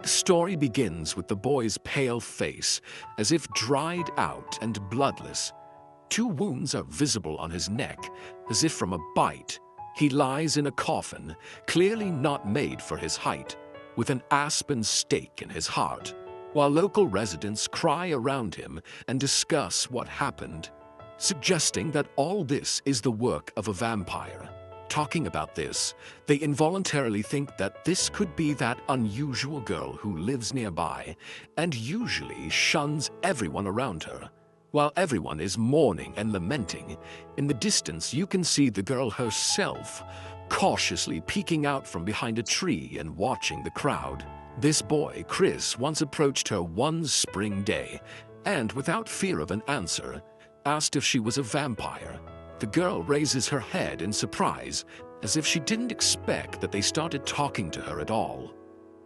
The story begins with the boy's pale face, as if dried out and bloodless. 2 wounds are visible on his neck, as if from a bite. He lies in a coffin, clearly not made for his height, with an aspen stake in his heart, while local residents cry around him and discuss what happened, suggesting that all this is the work of a vampire. Talking about this, they involuntarily think that this could be that unusual girl who lives nearby and usually shuns everyone around her. While everyone is mourning and lamenting, in the distance you can see the girl herself, cautiously peeking out from behind a tree and watching the crowd. This boy, Chris, once approached her one spring day and, without fear of an answer, asked if she was a vampire. The girl raises her head in surprise, as if she didn't expect that they started talking to her at all.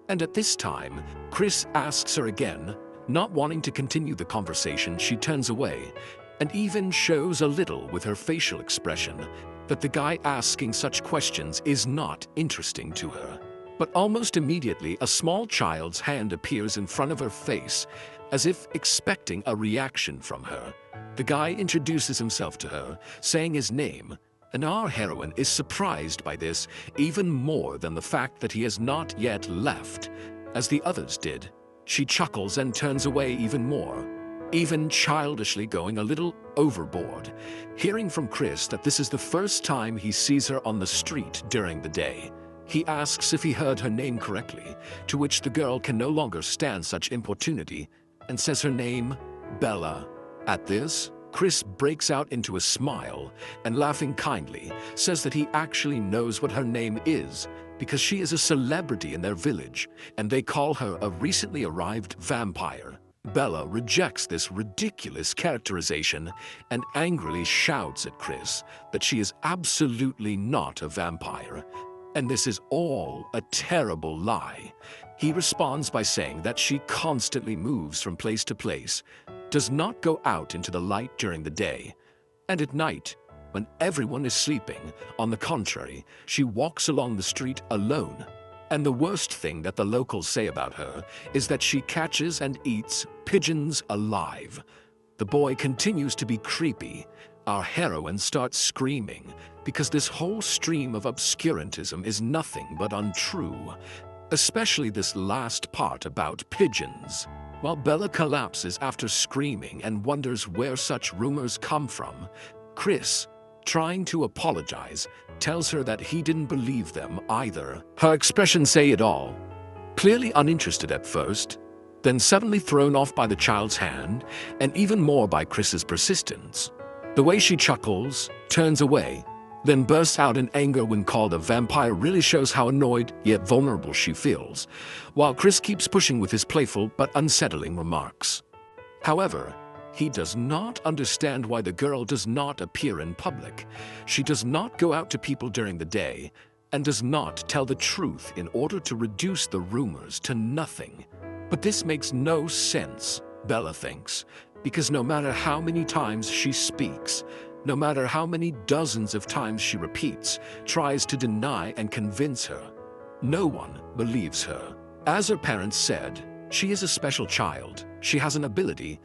And at this time, Chris asks her again. Not wanting to continue the conversation, she turns away, and even shows a little with her facial expression that the guy asking such questions is not interesting to her. But almost immediately, a small child's hand appears in front of her face, as if expecting a reaction from her. The guy introduces himself to her, saying his name, and our heroine is surprised by this even more than the fact that he has not yet left, as the others did. She chuckles and turns away even more, even childishly going a little overboard, hearing from Chris that this is the first time he sees her on the street during the day. He asks if he heard her name correctly, to which the girl can no longer stand such importunity and says her name, Bella. At this, Chris breaks out into a smile and, laughing kindly, says that he actually knows what her name is because she is a celebrity in their village and they call her a recently arrived vampire. Bella rejects this ridiculous characterization and angrily shouts at Chris that she is absolutely not a vampire, and this is all a terrible lie. He responds by saying that she constantly moves from place to place, does not go out into the light during the day, and at night, when everyone is sleeping, on the contrary, she walks along the street alone. And the worst thing that the locals say about her is that she catches and eats pigeons alive. The boy continues to be creepy. Our heroine starts screaming because this whole stream of obscurantism is nothing but untrue, especially this last part about pigeons. While Bella collapses after screaming and wonders where such rumors come from, Chris, trying to apologize, tells her that he didn't believe them either. Her expressions say it all. Clearly uninterested at first, then suddenly thrown off by the child's hand, and even more by Chris's persistence. The way she chuckles, turns away, then bursts out in anger when called a vampire really shows how annoyed yet vulnerable she feels, while Chris keeps pushing with his playful but unsettling remarks. However, he does not understand why the girl does not appear in public. She does not go out to people during the day and does not tell the truth in order to reduce the rumors to nothing. But this makes no sense, Bella thinks, because no matter how many times she speaks, no matter how many dozens of times she repeats, tries to deny and convince her, no one believes her. As her parents said, she is a special child, she has an ability,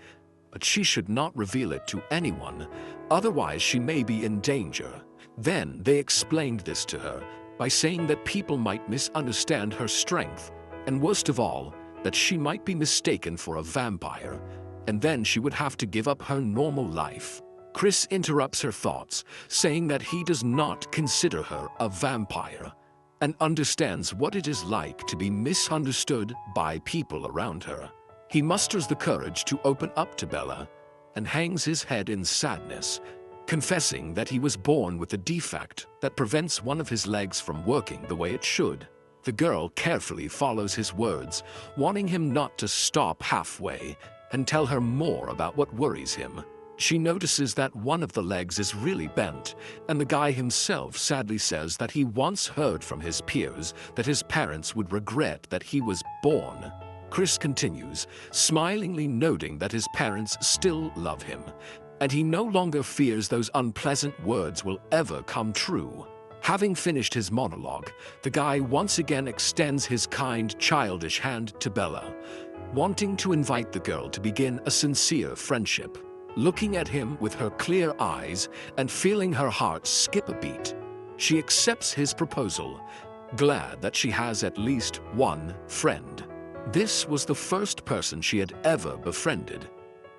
but she should not reveal it to anyone, otherwise she may be in danger. Then they explained this to her by saying that people might misunderstand her strength, and worst of all, that she might be mistaken for a vampire, and then she would have to give up her normal life. Chris interrupts her thoughts, saying that he does not consider her a vampire and understands what it is like to be misunderstood by people around her. He musters the courage to open up to Bella and hangs his head in sadness, confessing that he was born with a defect that prevents one of his legs from working the way it should. The girl carefully follows his words, wanting him not to stop halfway and tell her more about what worries him. She notices that one of the legs is really bent, and the guy himself sadly says that he once heard from his peers that his parents would regret that he was born. Chris continues, smilingly noting that his parents still love him, and he no longer fears those unpleasant words will ever come true. Having finished his monologue, the guy once again extends his kind, childish hand to Bella, wanting to invite the girl to begin a sincere friendship. Looking at him with her clear eyes and feeling her heart skip a beat, she accepts his proposal, glad that she has at least one friend. This was the first person she had ever befriended,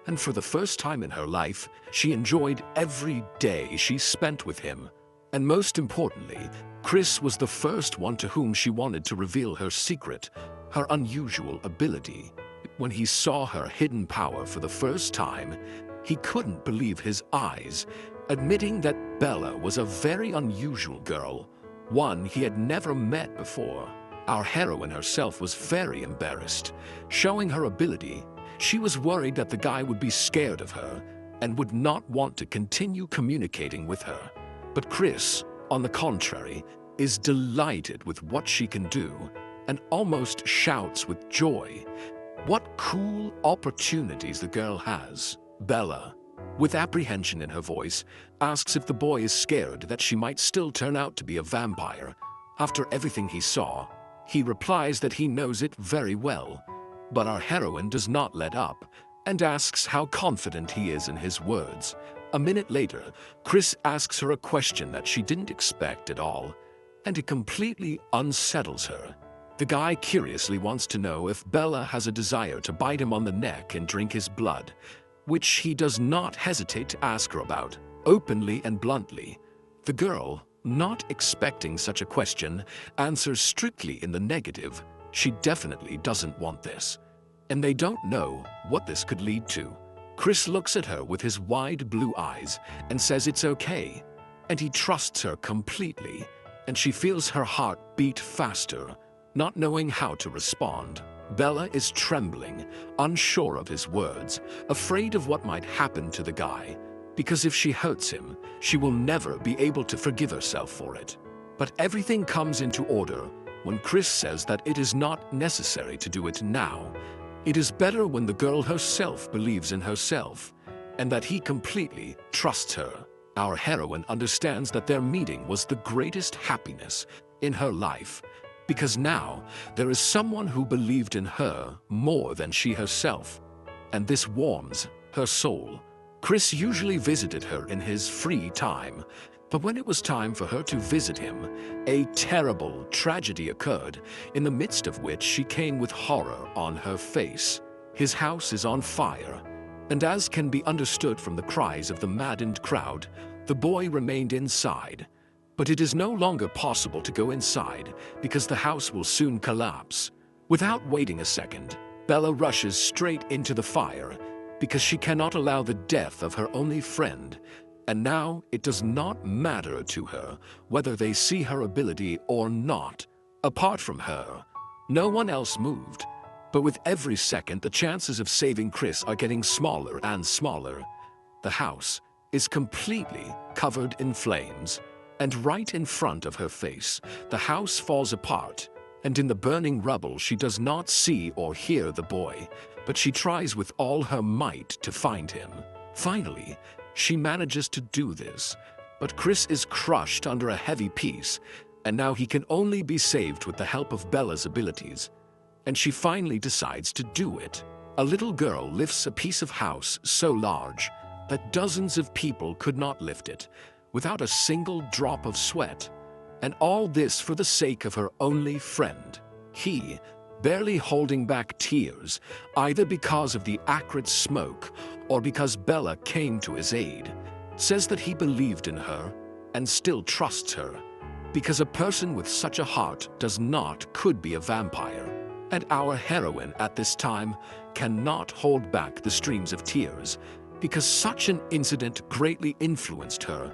and for the first time in her life, she enjoyed every day she spent with him. And most importantly, Chris was the first one to whom she wanted to reveal her secret, her unusual ability. When he saw her hidden power for the first time, he couldn't believe his eyes, admitting that Bella was a very unusual girl, one he had never met before. Our heroine herself was very embarrassed. Showing her ability, she was worried that the guy would be scared of her and would not want to continue communicating with her. But Chris, on the contrary, is delighted with what she can do and almost shouts with joy. What cool opportunities the girl has. Bella, with apprehension in her voice, asks if the boy is scared that she might still turn out to be a vampire. After everything he saw, he replies that he knows it very well. But our heroine does not let up and asks how confident he is in his words. A minute later, Chris asks her a question that she didn't expect at all, and it completely unsettles her. The guy curiously wants to know if Bella has a desire to bite him on the neck and drink his blood, which he does not hesitate to ask her about, openly and bluntly. The girl, not expecting such a question, answers strictly in the negative. She definitely doesn't want this, and they don't know what this could lead to. Chris looks at her with his wide blue eyes and says it's okay, and he trusts her completely, and she feels her heart beat faster, not knowing how to respond. Bella is trembling, unsure of his words, afraid of what might happen to the guy, because if she hurts him, she will never be able to forgive herself for it. But everything comes into order when Chris says that it is not necessary to do it now. It is better when the girl herself believes in herself, and that he completely trusts her. Our heroine understands that their meeting was the greatest happiness in her life, because now there is someone who believed in her more than she herself, and this warms her soul. Chris usually visited her in his free time, but when it was time for her to visit him, a terrible tragedy occurred, in the midst of which she came with horror on her face. His house is on fire, and as can be understood from the cries of the maddened crowd, the boy remained inside. But it is no longer possible to go inside because the house will soon collapse. Without waiting a second, Bella rushes straight into the fire because she cannot allow the death of her only friend, and now it does not matter to her whether they see her ability or not. Apart from her, no one else moved, but with every second the chances of saving Chris are getting smaller and smaller. The house is completely covered in flames, and right in front of her face, the house falls apart, and in the burning rubble she does not see or hear the boy, but she tries with all her might to find him. Finally, she manages to do this, but Chris is crushed under a heavy piece, and now he can only be saved with the help of Bella's abilities, and she finally decides to do it. A little girl lifts a piece of house so large that dozens of people could not lift it, without a single drop of sweat, and all this for the sake of her only friend. He, barely holding back tears, either because of the acrid smoke or because Bella came to his aid, says that he believed in her and still trusts her, because a person with such a heart could be a vampire. And our heroine at this time cannot hold back the streams of tears, because such an incident greatly influenced her.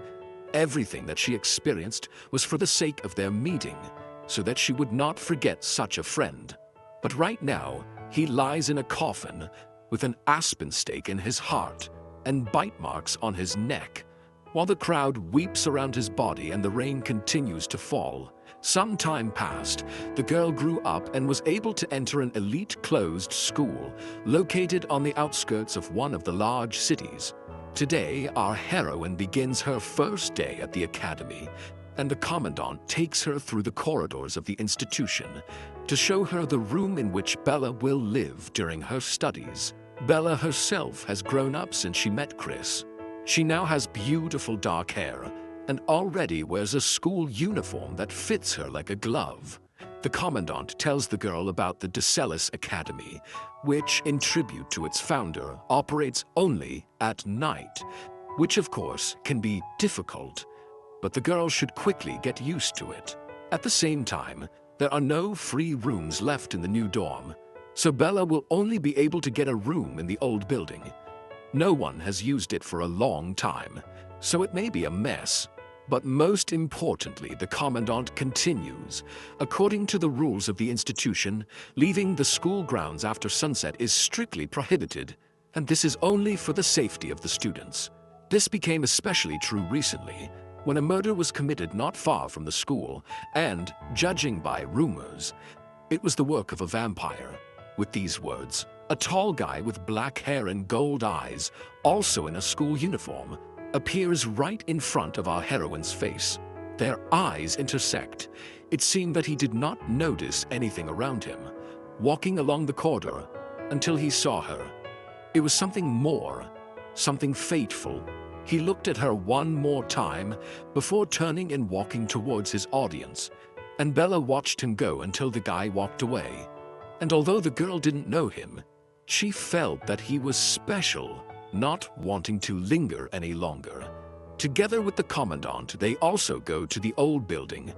Everything that she experienced was for the sake of their meeting, so that she would not forget such a friend. But right now, he lies in a coffin with an aspen stake in his heart and bite marks on his neck, while the crowd weeps around his body and the rain continues to fall. Some time passed, the girl grew up and was able to enter an elite closed school located on the outskirts of one of the large cities. Today, our heroine begins her first day at the academy, and the commandant takes her through the corridors of the institution to show her the room in which Bella will live during her studies. Bella herself has grown up since she met Chris. She now has beautiful dark hair and already wears a school uniform that fits her like a glove. The commandant tells the girl about the Decelis Academy, which, in tribute to its founder, operates only at night, which of course can be difficult, but the girl should quickly get used to it. At the same time, there are no free rooms left in the new dorm, so Bella will only be able to get a room in the old building. No one has used it for a long time, so it may be a mess. But most importantly, the commandant continues. According to the rules of the institution, leaving the school grounds after sunset is strictly prohibited, and this is only for the safety of the students. This became especially true recently, when a murder was committed not far from the school, and, judging by rumors, it was the work of a vampire. With these words, a tall guy with black hair and gold eyes, also in a school uniform, appears right in front of our heroine's face. Their eyes intersect. It seemed that he did not notice anything around him, walking along the corridor until he saw her. It was something more, something fateful. He looked at her one more time before turning and walking towards his audience, and Bella watched him go until the guy walked away. And although the girl didn't know him, she felt that he was special, not wanting to linger any longer. Together with the commandant, they also go to the old building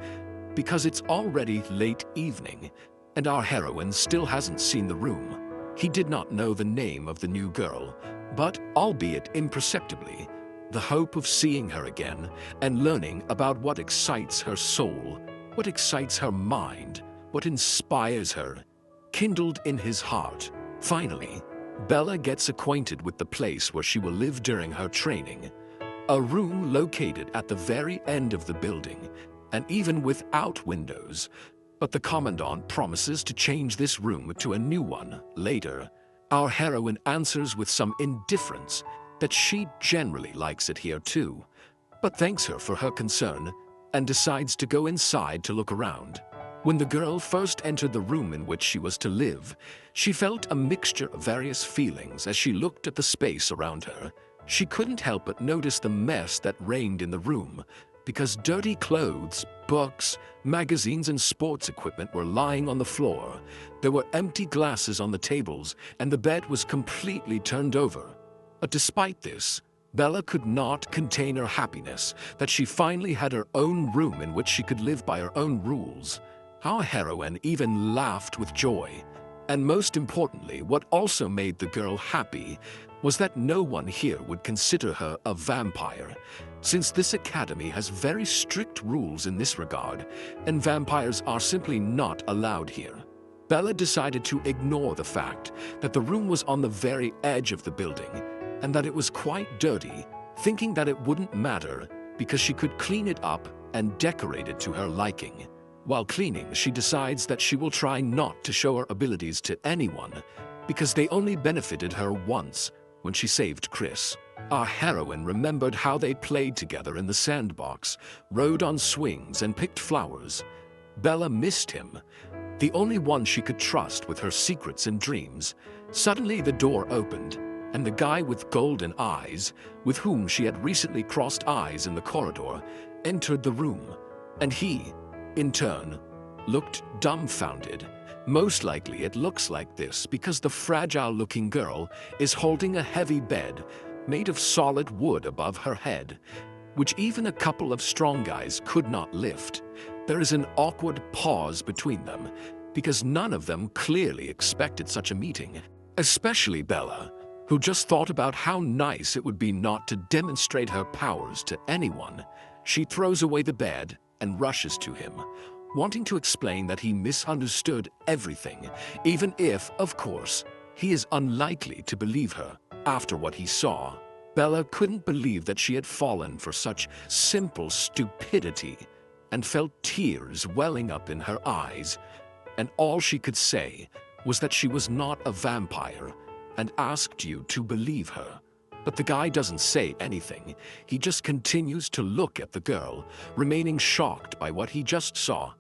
because it's already late evening and our heroine still hasn't seen the room. He did not know the name of the new girl, but albeit imperceptibly, the hope of seeing her again and learning about what excites her soul, what excites her mind, what inspires her, kindled in his heart. Finally, Bella gets acquainted with the place where she will live during her training, a room located at the very end of the building, and even without windows. But the commandant promises to change this room to a new one later. Our heroine answers with some indifference that she generally likes it here too, but thanks her for her concern and decides to go inside to look around. When the girl first entered the room in which she was to live, she felt a mixture of various feelings as she looked at the space around her. She couldn't help but notice the mess that reigned in the room, because dirty clothes, books, magazines, and sports equipment were lying on the floor. There were empty glasses on the tables, and the bed was completely turned over. But despite this, Bella could not contain her happiness that she finally had her own room in which she could live by her own rules. Our heroine even laughed with joy. And most importantly, what also made the girl happy was that no one here would consider her a vampire, since this academy has very strict rules in this regard, and vampires are simply not allowed here. Bella decided to ignore the fact that the room was on the very edge of the building, and that it was quite dirty, thinking that it wouldn't matter because she could clean it up and decorate it to her liking. While cleaning, she decides that she will try not to show her abilities to anyone because they only benefited her once when she saved Chris. Our heroine remembered how they played together in the sandbox, rode on swings, and picked flowers. Bella missed him, the only one she could trust with her secrets and dreams. Suddenly the door opened, and the guy with golden eyes, with whom she had recently crossed eyes in the corridor, entered the room, and he, in turn, looked dumbfounded. Most likely it looks like this because the fragile-looking girl is holding a heavy bed made of solid wood above her head, which even a couple of strong guys could not lift. There is an awkward pause between them because none of them clearly expected such a meeting, especially Bella, who just thought about how nice it would be not to demonstrate her powers to anyone. She throws away the bed and rushes to him, wanting to explain that he misunderstood everything, even if, of course, he is unlikely to believe her after what he saw. Bella couldn't believe that she had fallen for such simple stupidity and felt tears welling up in her eyes, and all she could say was that she was not a vampire and asked you to believe her. But the guy doesn't say anything. He just continues to look at the girl, remaining shocked by what he just saw.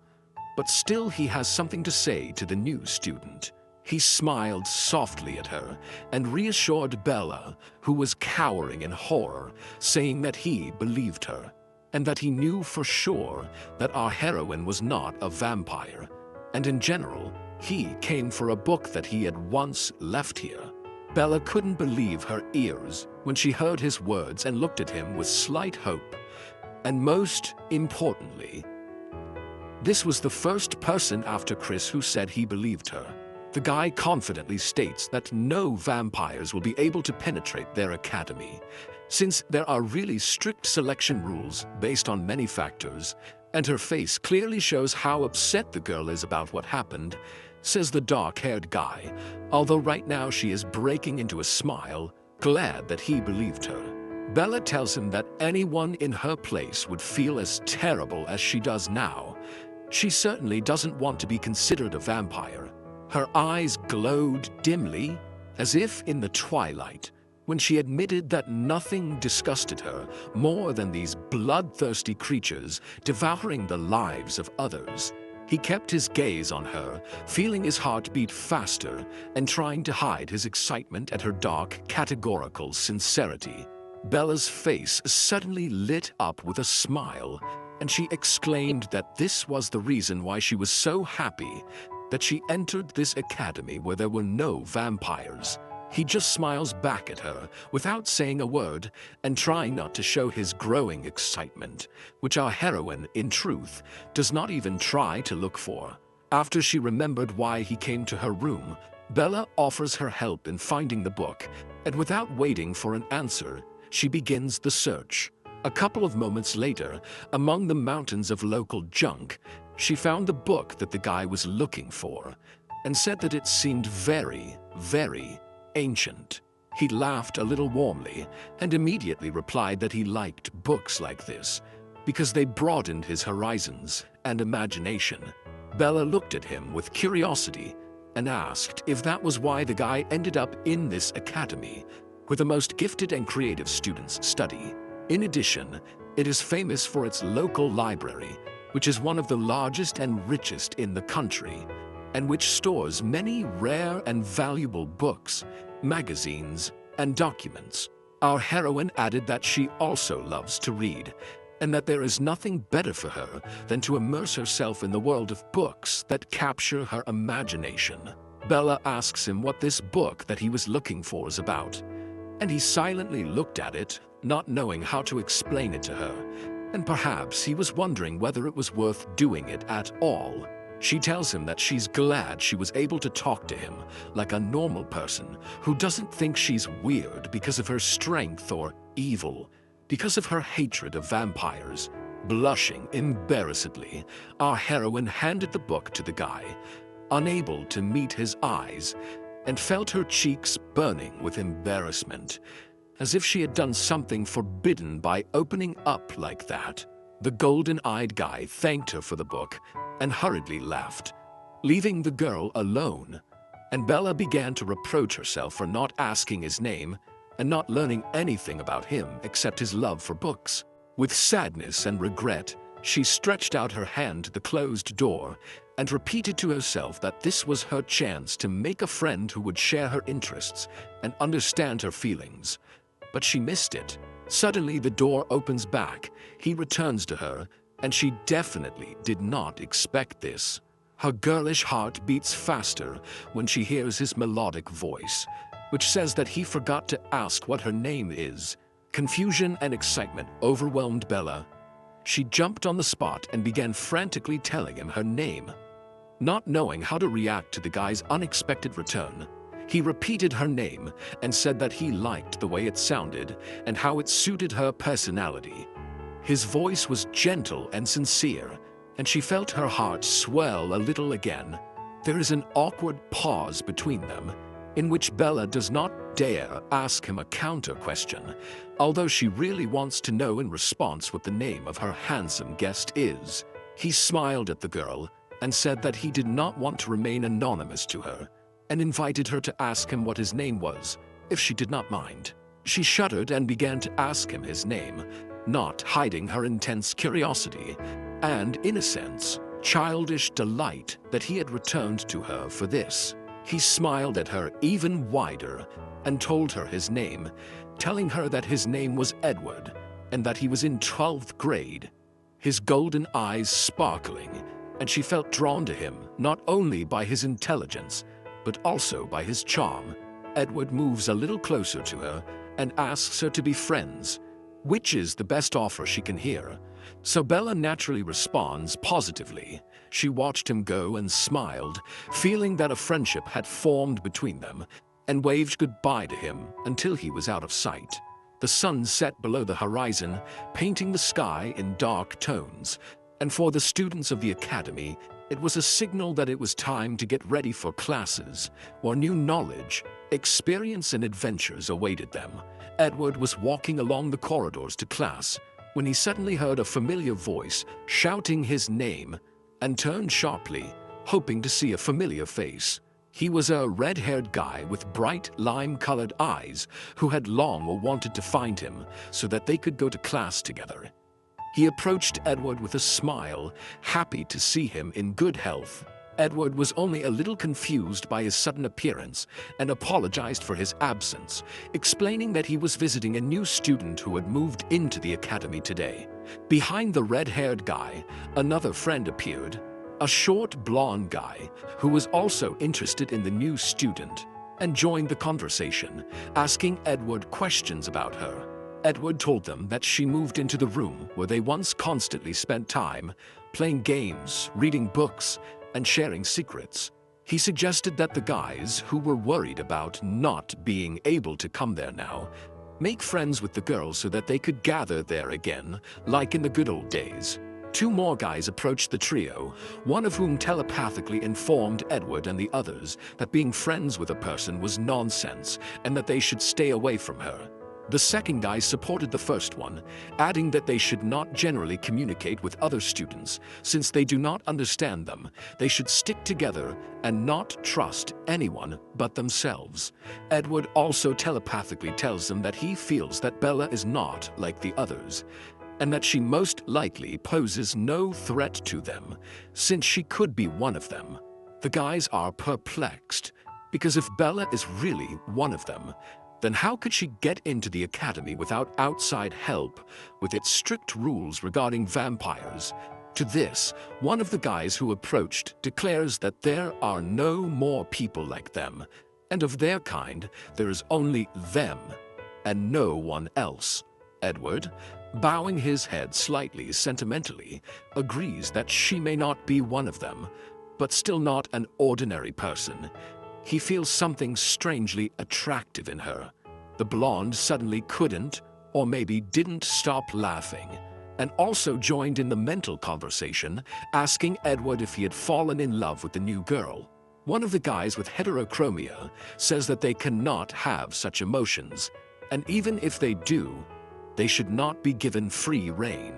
But still he has something to say to the new student. He smiled softly at her and reassured Bella, who was cowering in horror, saying that he believed her, and that he knew for sure that our heroine was not a vampire, and in general, he came for a book that he had once left here. Bella couldn't believe her ears when she heard his words and looked at him with slight hope. And most importantly, this was the first person after Chris who said he believed her. The guy confidently states that no vampires will be able to penetrate their academy, since there are really strict selection rules based on many factors, and her face clearly shows how upset the girl is about what happened, says the dark-haired guy, although right now she is breaking into a smile, glad that he believed her. Bella tells him that anyone in her place would feel as terrible as she does now. She certainly doesn't want to be considered a vampire. Her eyes glowed dimly, as if in the twilight, when she admitted that nothing disgusted her more than these bloodthirsty creatures devouring the lives of others. He kept his gaze on her, feeling his heart beat faster and trying to hide his excitement at her dark, categorical sincerity. Bella's face suddenly lit up with a smile, and she exclaimed that this was the reason why she was so happy that she entered this academy where there were no vampires. He just smiles back at her without saying a word and trying not to show his growing excitement, which our heroine, in truth, does not even try to look for. After she remembered why he came to her room, Bella offers her help in finding the book, and without waiting for an answer, she begins the search. A couple of moments later, among the mountains of local junk, she found the book that the guy was looking for and said that it seemed very, very ancient. He laughed a little warmly and immediately replied that he liked books like this because they broadened his horizons and imagination. Bella looked at him with curiosity and asked if that was why the guy ended up in this academy where the most gifted and creative students study. In addition, it is famous for its local library, which is one of the largest and richest in the country, and which stores many rare and valuable books, magazines, and documents. Our heroine added that she also loves to read, and that there is nothing better for her than to immerse herself in the world of books that capture her imagination. Bella asks him what this book that he was looking for is about, and he silently looked at it, not knowing how to explain it to her, and perhaps he was wondering whether it was worth doing it at all. She tells him that she's glad she was able to talk to him like a normal person who doesn't think she's weird because of her strength or evil, because of her hatred of vampires. Blushing embarrassedly, our heroine handed the book to the guy, unable to meet his eyes, and felt her cheeks burning with embarrassment, as if she had done something forbidden by opening up like that. The golden-eyed guy thanked her for the book and hurriedly left, leaving the girl alone. And Bella began to reproach herself for not asking his name and not learning anything about him except his love for books. With sadness and regret, she stretched out her hand to the closed door and repeated to herself that this was her chance to make a friend who would share her interests and understand her feelings. But she missed it. Suddenly, the door opens back. He returns to her, and she definitely did not expect this. Her girlish heart beats faster when she hears his melodic voice, which says that he forgot to ask what her name is. Confusion and excitement overwhelmed Bella. She jumped on the spot and began frantically telling him her name. Not knowing how to react to the guy's unexpected return, he repeated her name and said that he liked the way it sounded and how it suited her personality. His voice was gentle and sincere, and she felt her heart swell a little again. There is an awkward pause between them, in which Bella does not dare ask him a counter question, although she really wants to know in response what the name of her handsome guest is. He smiled at the girl and said that he did not want to remain anonymous to her, and invited her to ask him what his name was, if she did not mind. She shuddered and began to ask him his name, not hiding her intense curiosity and, in a sense, childish delight that he had returned to her for this. He smiled at her even wider and told her his name, telling her that his name was Edward and that he was in 12th grade. His golden eyes sparkling, and she felt drawn to him not only by his intelligence, but also by his charm. Edward moves a little closer to her and asks her to be friends, which is the best offer she can hear. So Bella naturally responds positively. She watched him go and smiled, feeling that a friendship had formed between them, and waved goodbye to him until he was out of sight. The sun set below the horizon, painting the sky in dark tones, and for the students of the academy, it was a signal that it was time to get ready for classes, where new knowledge, experience, and adventures awaited them. Edward was walking along the corridors to class when he suddenly heard a familiar voice shouting his name and turned sharply, hoping to see a familiar face. He was a red-haired guy with bright lime-colored eyes who had long wanted to find him so that they could go to class together. He approached Edward with a smile, happy to see him in good health. Edward was only a little confused by his sudden appearance and apologized for his absence, explaining that he was visiting a new student who had moved into the academy today. Behind the red-haired guy, another friend appeared, a short blonde guy who was also interested in the new student and joined the conversation, asking Edward questions about her. Edward told them that she moved into the room where they once constantly spent time, playing games, reading books, and sharing secrets. He suggested that the guys who were worried about not being able to come there now make friends with the girls so that they could gather there again, like in the good old days. Two more guys approached the trio, one of whom telepathically informed Edward and the others that being friends with a person was nonsense and that they should stay away from her. The second guy supported the first one, adding that they should not generally communicate with other students since they do not understand them. They should stick together and not trust anyone but themselves. Edward also telepathically tells them that he feels that Bella is not like the others, and that she most likely poses no threat to them, since she could be one of them. The guys are perplexed, because if Bella is really one of them, then how could she get into the academy without outside help with its strict rules regarding vampires? To this, one of the guys who approached declares that there are no more people like them, and of their kind, there is only them and no one else. Edward, bowing his head slightly sentimentally, agrees that she may not be one of them, but still not an ordinary person. He feels something strangely attractive in her. The blonde suddenly couldn't, or maybe didn't, stop laughing, and also joined in the mental conversation, asking Edward if he had fallen in love with the new girl. One of the guys with heterochromia says that they cannot have such emotions, and even if they do, they should not be given free rein,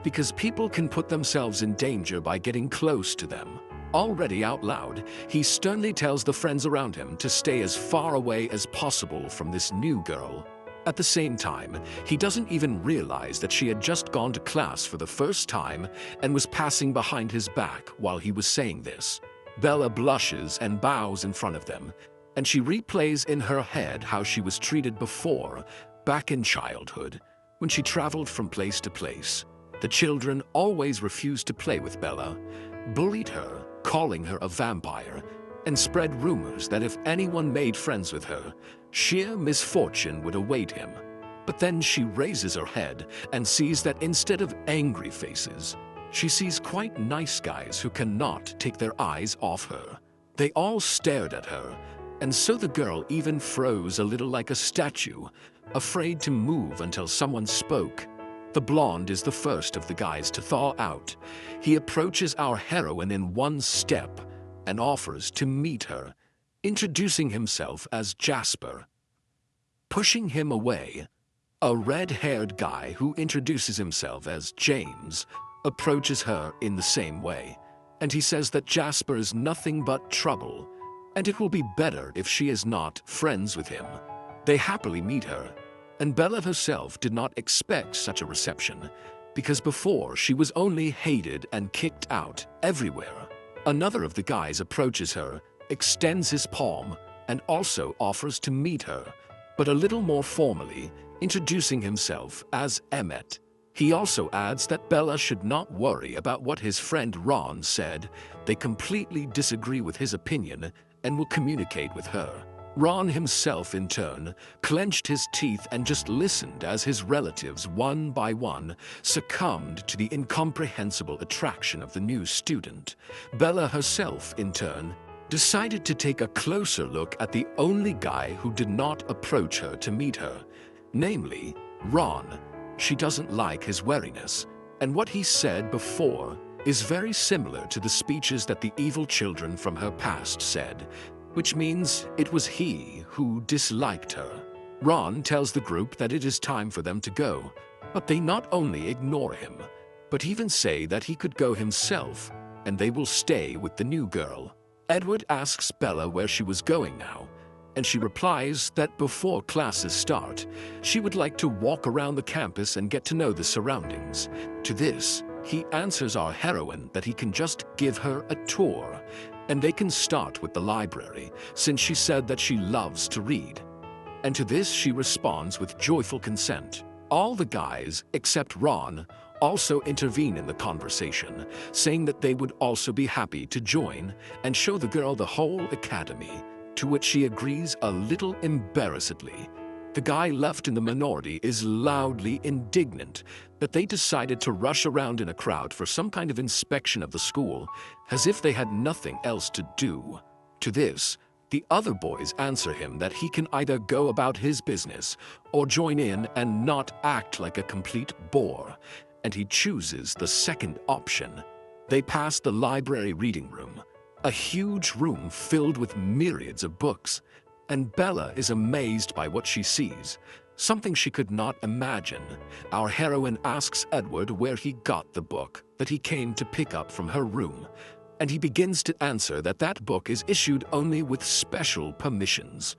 because people can put themselves in danger by getting close to them. Already out loud, he sternly tells the friends around him to stay as far away as possible from this new girl. At the same time, he doesn't even realize that she had just gone to class for the first time and was passing behind his back while he was saying this. Bella blushes and bows in front of them, and she replays in her head how she was treated before, back in childhood, when she traveled from place to place. The children always refused to play with Bella, bullied her, calling her a vampire, and spread rumors that if anyone made friends with her, sheer misfortune would await him. But then she raises her head and sees that instead of angry faces, she sees quite nice guys who cannot take their eyes off her. They all stared at her, and so the girl even froze a little like a statue, afraid to move until someone spoke. The blonde is the first of the guys to thaw out. He approaches our heroine in one step and offers to meet her, introducing himself as Jasper. Pushing him away, a red-haired guy who introduces himself as James approaches her in the same way, and he says that Jasper is nothing but trouble, and it will be better if she is not friends with him. They happily meet her, And Bella herself did not expect such a reception, because before she was only hated and kicked out everywhere. Another of the guys approaches her, extends his palm, and also offers to meet her, but a little more formally, introducing himself as Emmett. He also adds that Bella should not worry about what his friend Ron said. They completely disagree with his opinion and will communicate with her. Ron himself, in turn, clenched his teeth and just listened as his relatives, one by one, succumbed to the incomprehensible attraction of the new student. Bella herself, in turn, decided to take a closer look at the only guy who did not approach her to meet her, namely, Ron. She doesn't like his wariness, and what he said before is very similar to the speeches that the evil children from her past said, which means it was he who disliked her. Ron tells the group that it is time for them to go, but they not only ignore him, but even say that he could go himself, and they will stay with the new girl. Edward asks Bella where she was going now, and she replies that before classes start, she would like to walk around the campus and get to know the surroundings. To this, he answers our heroine that he can just give her a tour, and they can start with the library, since she said that she loves to read. And to this she responds with joyful consent. All the guys, except Ron, also intervene in the conversation, saying that they would also be happy to join and show the girl the whole academy, to which she agrees a little embarrassedly. The guy left in the minority is loudly indignant that they decided to rush around in a crowd for some kind of inspection of the school, as if they had nothing else to do. To this, the other boys answer him that he can either go about his business or join in and not act like a complete bore, and he chooses the second option. They pass the library reading room, a huge room filled with myriads of books, and Bella is amazed by what she sees, something she could not imagine. Our heroine asks Edward where he got the book that he came to pick up from her room, and he begins to answer that that book is issued only with special permissions,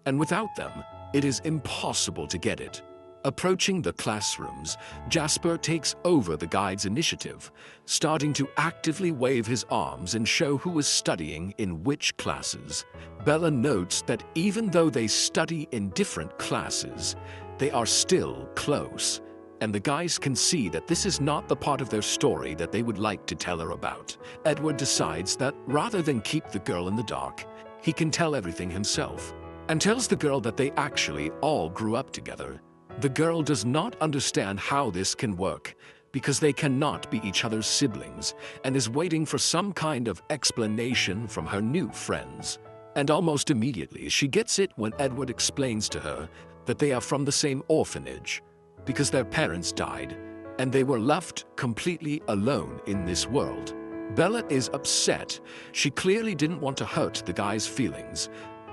and without them, it is impossible to get it. Approaching the classrooms, Jasper takes over the guide's initiative, starting to actively wave his arms and show who is studying in which classes. Bella notes that even though they study in different classes, they are still close, and the guys can see that this is not the part of their story that they would like to tell her about. Edward decides that rather than keep the girl in the dark, he can tell everything himself, and tells the girl that they actually all grew up together. The girl does not understand how this can work, because they cannot be each other's siblings, and is waiting for some kind of explanation from her new friends. And almost immediately she gets it when Edward explains to her that they are from the same orphanage, because their parents died, and they were left completely alone in this world. Bella is upset. She clearly didn't want to hurt the guy's feelings,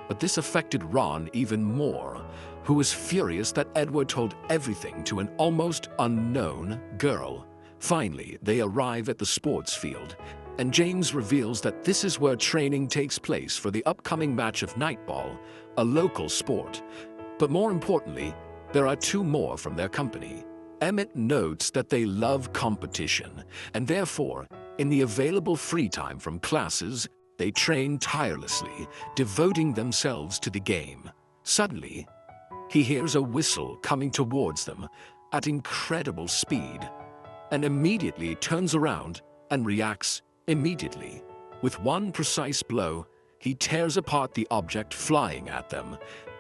but this affected Ron even more, who was furious that Edward told everything to an almost unknown girl. Finally, they arrive at the sports field, and James reveals that this is where training takes place for the upcoming match of Nightball, a local sport. But more importantly, there are two more from their company. Emmett notes that they love competition, and therefore, in the available free time from classes, they train tirelessly, devoting themselves to the game. Suddenly, he hears a whistle coming towards them at incredible speed, and immediately turns around and reacts immediately. With one precise blow, he tears apart the object flying at them,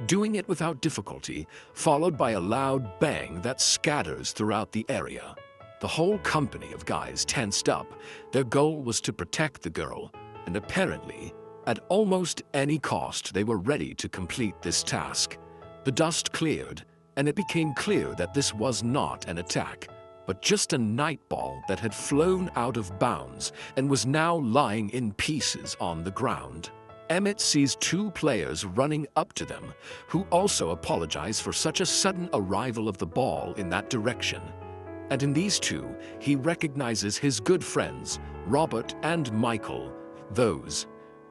doing it without difficulty, followed by a loud bang that scatters throughout the area. The whole company of guys tensed up. Their goal was to protect the girl, and apparently, at almost any cost, they were ready to complete this task. The dust cleared, and it became clear that this was not an attack, but just a nightball that had flown out of bounds and was now lying in pieces on the ground. Emmett sees two players running up to them, who also apologize for such a sudden arrival of the ball in that direction. And in these two, he recognizes his good friends, Robert and Michael. Those,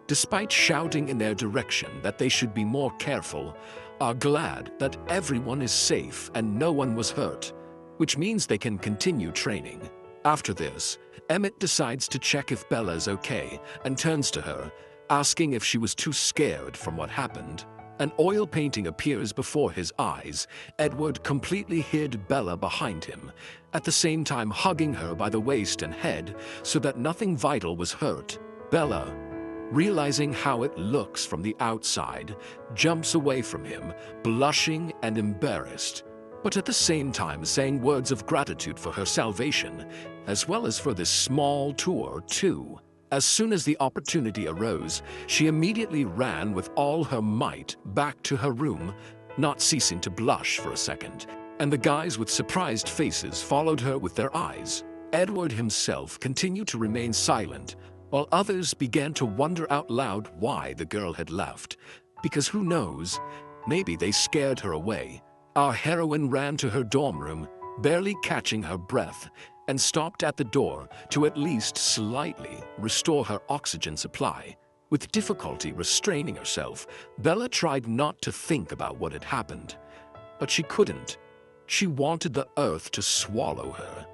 despite shouting in their direction that they should be more careful, are glad that everyone is safe and no one was hurt, which means they can continue training. After this, Emmett decides to check if Bella's okay and turns to her, asking if she was too scared from what happened. An oil painting appears before his eyes. Edward completely hid Bella behind him, at the same time hugging her by the waist and head so that nothing vital was hurt. Bella, realizing how it looks from the outside, jumps away from him, blushing and embarrassed, but at the same time saying words of gratitude for her salvation, as well as for this small tour too. As soon as the opportunity arose, she immediately ran with all her might back to her room, not ceasing to blush for a second, and the guys with surprised faces followed her with their eyes. Edward himself continued to remain silent, while others began to wonder out loud why the girl had left, because who knows, maybe they scared her away. Our heroine ran to her dorm room, barely catching her breath, and stopped at the door to at least slightly restore her oxygen supply. With difficulty restraining herself, Bella tried not to think about what had happened. But she couldn't. She wanted the earth to swallow her.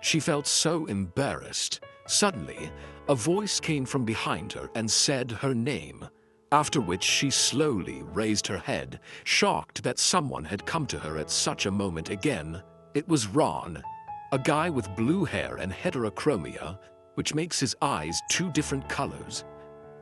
She felt so embarrassed. Suddenly, a voice came from behind her and said her name, after which she slowly raised her head, shocked that someone had come to her at such a moment again. It was Ron, a guy with blue hair and heterochromia, which makes his eyes two different colors.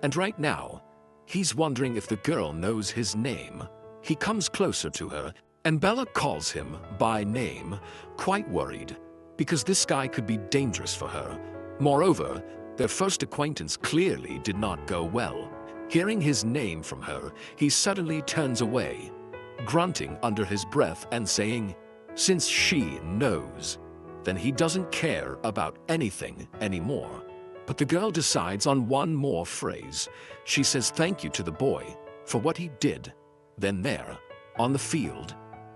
And right now, he's wondering if the girl knows his name. He comes closer to her, and Bella calls him by name, quite worried, because this guy could be dangerous for her. Moreover, their first acquaintance clearly did not go well. Hearing his name from her, he suddenly turns away, grunting under his breath and saying, since she knows, then he doesn't care about anything anymore. But the girl decides on one more phrase. She says thank you to the boy for what he did. Then there, on the field,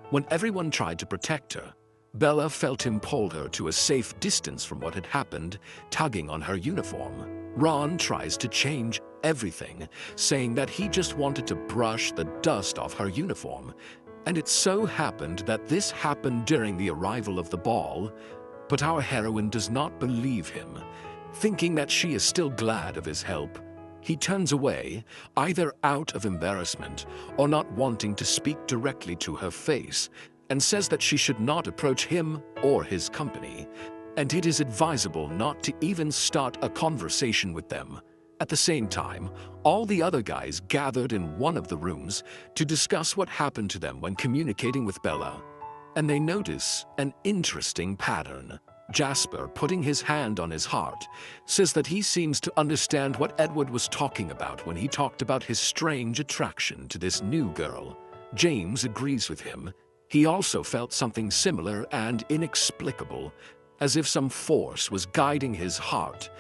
when everyone tried to protect her, Bella felt him pull her to a safe distance from what had happened, tugging on her uniform. Ron tries to change everything, saying that he just wanted to brush the dust off her uniform. And it so happened that this happened during the arrival of the ball, but our heroine does not believe him. Thinking that she is still glad of his help, he turns away, either out of embarrassment or not wanting to speak directly to her face, and says that she should not approach him or his company, and it is advisable not to even start a conversation with them. At the same time, all the other guys gathered in one of the rooms to discuss what happened to them when communicating with Bella. And they notice an interesting pattern. Jasper, putting his hand on his heart, says that he seems to understand what Edward was talking about when he talked about his strange attraction to this new girl. James agrees with him. He also felt something similar and inexplicable, as if some force was guiding his heart.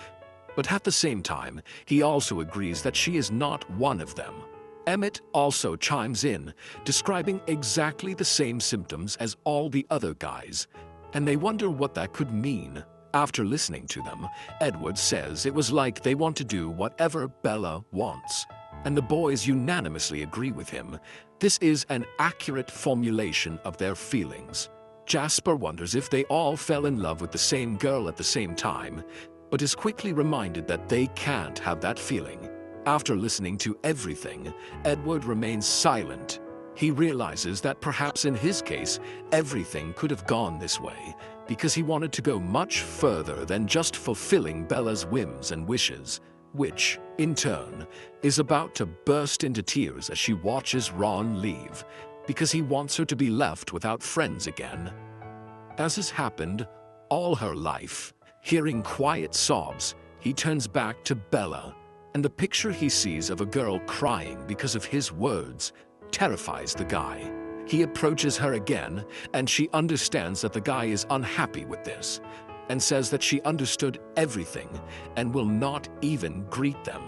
But at the same time, he also agrees that she is not one of them. Emmett also chimes in, describing exactly the same symptoms as all the other guys, and they wonder what that could mean. After listening to them, Edward says it was like they want to do whatever Bella wants, and the boys unanimously agree with him. This is an accurate formulation of their feelings. Jasper wonders if they all fell in love with the same girl at the same time, but is quickly reminded that they can't have that feeling. After listening to everything, Edward remains silent. He realizes that perhaps in his case, everything could have gone this way, because he wanted to go much further than just fulfilling Bella's whims and wishes, which, in turn, is about to burst into tears as she watches Ron leave, because he wants her to be left without friends again. As has happened all her life, hearing quiet sobs, he turns back to Bella, and the picture he sees of a girl crying because of his words terrifies the guy. He approaches her again, and she understands that the guy is unhappy with this, and says that she understood everything and will not even greet them.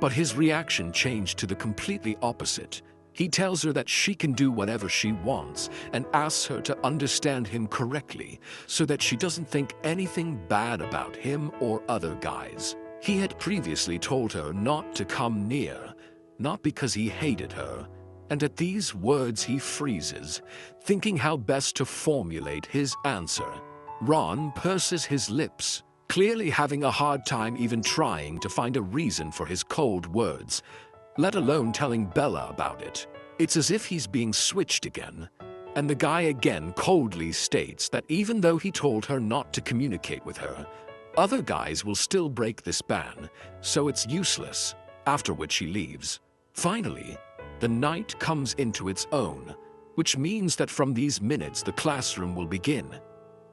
But his reaction changed to the completely opposite. He tells her that she can do whatever she wants and asks her to understand him correctly so that she doesn't think anything bad about him or other guys. He had previously told her not to come near, not because he hated her, And at these words he freezes, thinking how best to formulate his answer. Ron purses his lips, clearly having a hard time even trying to find a reason for his cold words, let alone telling Bella about it. It's as if he's being switched again, and the guy again coldly states that even though he told her not to communicate with her, other guys will still break this ban, so it's useless, after which he leaves. Finally, the night comes into its own, which means that from these minutes the classroom will begin.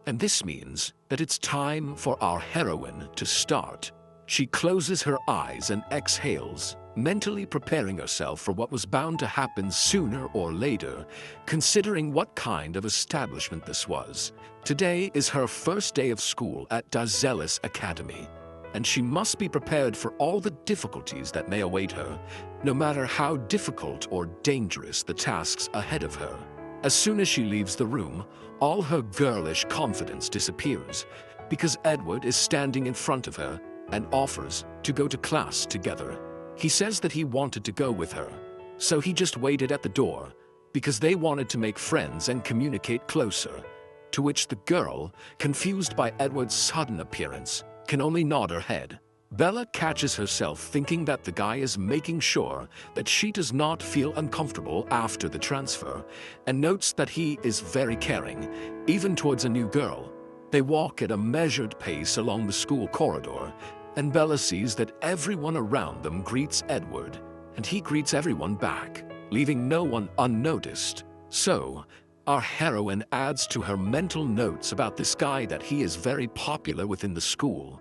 And this means that it's time for our heroine to start. She closes her eyes and exhales, mentally preparing herself for what was bound to happen sooner or later, considering what kind of establishment this was. Today is her first day of school at Dazelis Academy, and she must be prepared for all the difficulties that may await her, no matter how difficult or dangerous the tasks ahead of her. As soon as she leaves the room, all her girlish confidence disappears, because Edward is standing in front of her and offers to go to class together. He says that he wanted to go with her, so he just waited at the door, because they wanted to make friends and communicate closer, to which the girl, confused by Edward's sudden appearance, can only nod her head. Bella catches herself thinking that the guy is making sure that she does not feel uncomfortable after the transfer, and notes that he is very caring, even towards a new girl. They walk at a measured pace along the school corridor, and Bella sees that everyone around them greets Edward, and he greets everyone back, leaving no one unnoticed. So, our heroine adds to her mental notes about this guy that he is very popular within the school,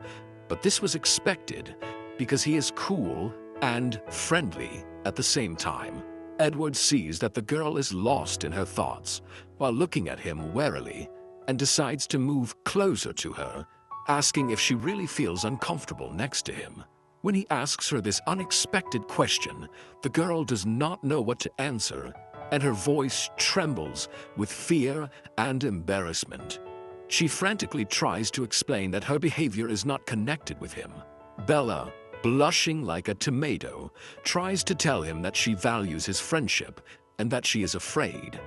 but this was expected because he is cool and friendly at the same time. Edward sees that the girl is lost in her thoughts while looking at him warily, and decides to move closer to her, asking if she really feels uncomfortable next to him. When he asks her this unexpected question, the girl does not know what to answer, and her voice trembles with fear and embarrassment. She frantically tries to explain that her behavior is not connected with him. Bella, blushing like a tomato, tries to tell him that she values his friendship and that she is afraid,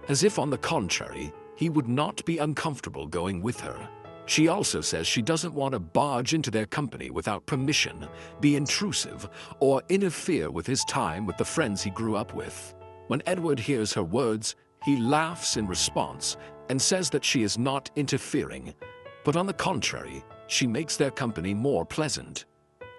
as if on the contrary, he would not be uncomfortable going with her. She also says she doesn't want to barge into their company without permission, be intrusive, or interfere with his time with the friends he grew up with. When Edward hears her words, he laughs in response and says that she is not interfering, but on the contrary, she makes their company more pleasant.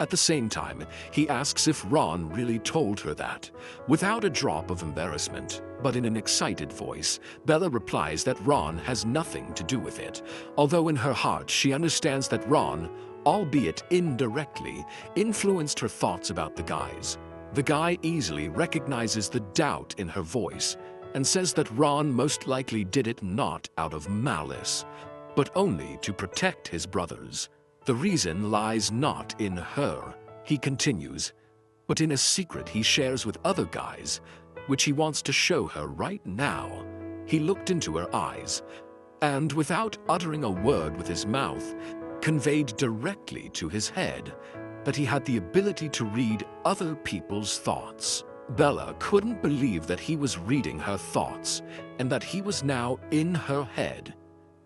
At the same time, he asks if Ron really told her that. Without a drop of embarrassment, but in an excited voice, Bella replies that Ron has nothing to do with it, although in her heart she understands that Ron, albeit indirectly, influenced her thoughts about the guys. The guy easily recognizes the doubt in her voice and says that Ron most likely did it not out of malice, but only to protect his brothers. The reason lies not in her, he continues, but in a secret he shares with other guys, which he wants to show her right now. He looked into her eyes, and without uttering a word with his mouth, conveyed directly to his head that he had the ability to read other people's thoughts. Bella couldn't believe that he was reading her thoughts, and that he was now in her head.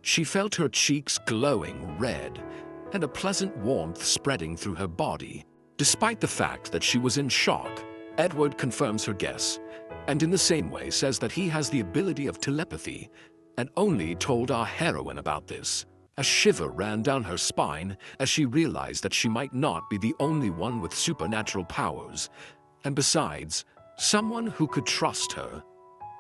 She felt her cheeks glowing red, and a pleasant warmth spreading through her body. Despite the fact that she was in shock, Edward confirms her guess, and in the same way says that he has the ability of telepathy, and only told our heroine about this. A shiver ran down her spine as she realized that she might not be the only one with supernatural powers, and besides, someone who could trust her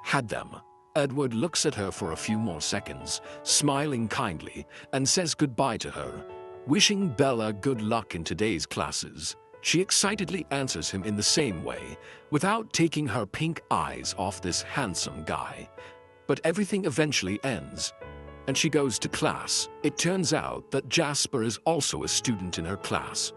had them. Edward looks at her for a few more seconds, smiling kindly, and says goodbye to her, wishing Bella good luck in today's classes. She excitedly answers him in the same way, without taking her pink eyes off this handsome guy. But everything eventually ends, and she goes to class. It turns out that Jasper is also a student in her class,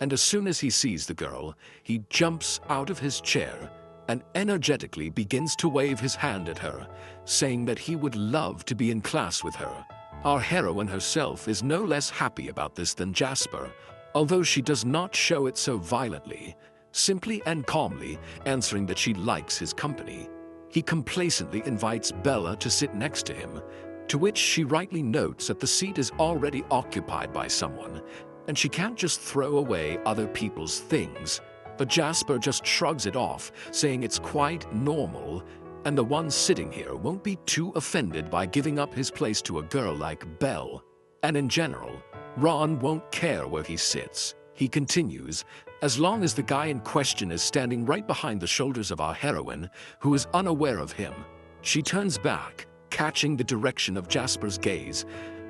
and as soon as he sees the girl, he jumps out of his chair and energetically begins to wave his hand at her, saying that he would love to be in class with her. Our heroine herself is no less happy about this than Jasper, although she does not show it so violently, simply and calmly answering that she likes his company. He complacently invites Bella to sit next to him, to which she rightly notes that the seat is already occupied by someone, and she can't just throw away other people's things. But Jasper just shrugs it off, saying it's quite normal, and the one sitting here won't be too offended by giving up his place to a girl like Belle. And in general, Ron won't care where he sits. He continues, as long as the guy in question is standing right behind the shoulders of our heroine, who is unaware of him. She turns back, catching the direction of Jasper's gaze,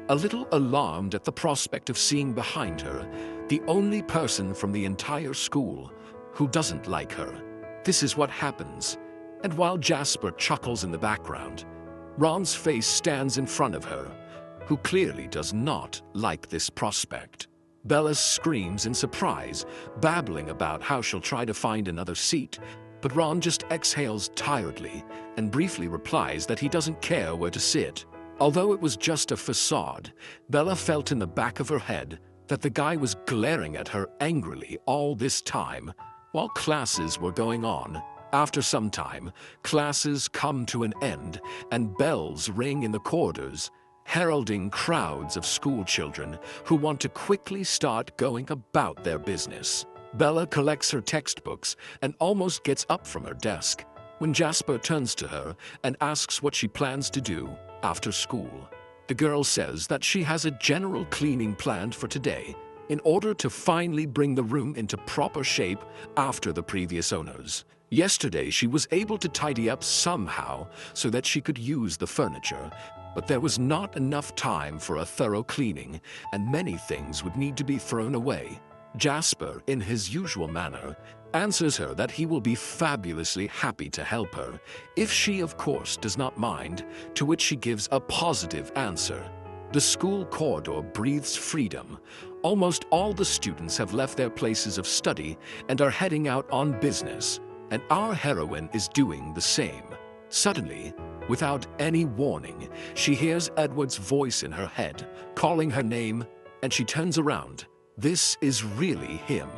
a little alarmed at the prospect of seeing behind her the only person from the entire school who doesn't like her. This is what happens, and while Jasper chuckles in the background, Ron's face stands in front of her, who clearly does not like this prospect. Bella screams in surprise, babbling about how she'll try to find another seat, but Ron just exhales tiredly and briefly replies that he doesn't care where to sit. Although it was just a facade, Bella felt in the back of her head that the guy was glaring at her angrily all this time while classes were going on. After some time, classes come to an end and bells ring in the corridors, heralding crowds of school children who want to quickly start going about their business. Bella collects her textbooks and almost gets up from her desk when Jasper turns to her and asks what she plans to do after school. The girl says that she has a general cleaning planned for today in order to finally bring the room into proper shape after the previous owners. Yesterday, she was able to tidy up somehow so that she could use the furniture, but there was not enough time for a thorough cleaning, and many things would need to be thrown away. Jasper, in his usual manner, answers her that he will be fabulously happy to help her, if she, of course, does not mind, to which she gives a positive answer. The school corridor breathes freedom. Almost all the students have left their places of study and are heading out on business, and our heroine is doing the same. Suddenly, without any warning, she hears Edward's voice in her head, calling her name, and she turns around. This is really him.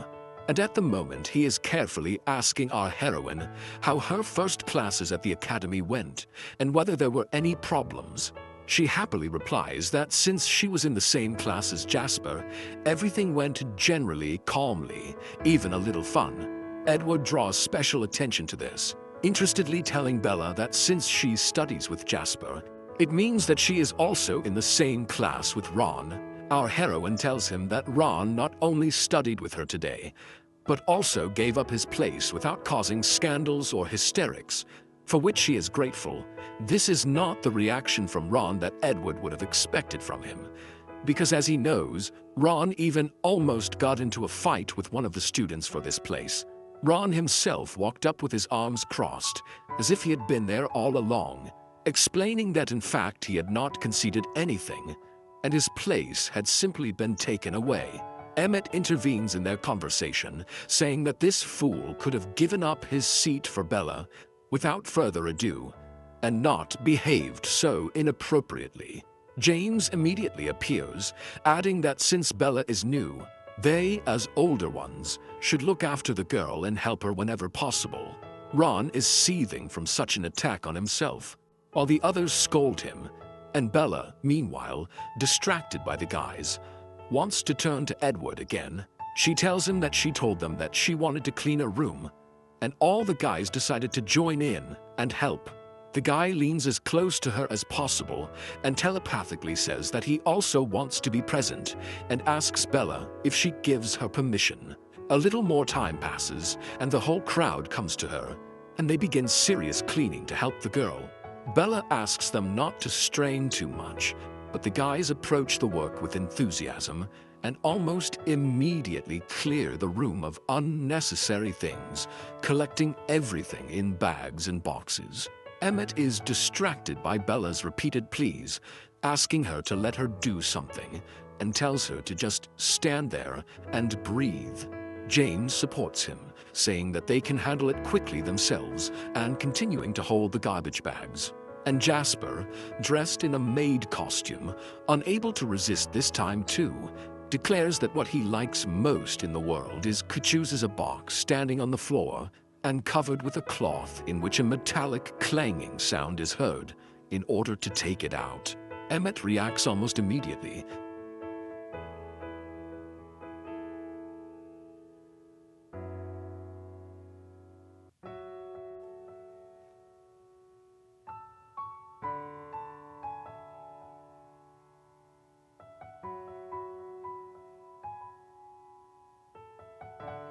And at the moment, he is carefully asking our heroine how her first classes at the academy went and whether there were any problems. She happily replies that since she was in the same class as Jasper, everything went generally calmly, even a little fun. Edward draws special attention to this, interestedly telling Bella that since she studies with Jasper, it means that she is also in the same class with Ron. Our heroine tells him that Ron not only studied with her today, but also gave up his place without causing scandals or hysterics, for which she is grateful. This is not the reaction from Ron that Edward would have expected from him, because as he knows, Ron even almost got into a fight with one of the students for this place. Ron himself walked up with his arms crossed, as if he had been there all along, explaining that in fact he had not conceded anything, and his place had simply been taken away. Emmett intervenes in their conversation, saying that this fool could have given up his seat for Bella without further ado, and not behaved so inappropriately. James immediately appears, adding that since Bella is new, they, as older ones, should look after the girl and help her whenever possible. Ron is seething from such an attack on himself, while the others scold him, and Bella, meanwhile, distracted by the guys, wants to turn to Edward again. She tells him that she told them that she wanted to clean a room, and all the guys decided to join in and help. The guy leans as close to her as possible and telepathically says that he also wants to be present and asks Bella if she gives her permission. A little more time passes and the whole crowd comes to her, and they begin serious cleaning to help the girl. Bella asks them not to strain too much, but the guys approach the work with enthusiasm and almost immediately clear the room of unnecessary things, collecting everything in bags and boxes. Emmett is distracted by Bella's repeated pleas, asking her to let her do something, and tells her to just stand there and breathe. James supports him, saying that they can handle it quickly themselves and continuing to hold the garbage bags. And Jasper, dressed in a maid costume, unable to resist this time too, declares that what he likes most in the world is chooses a box standing on the floor and covered with a cloth in which a metallic clanging sound is heard in order to take it out. Emmett reacts almost immediately.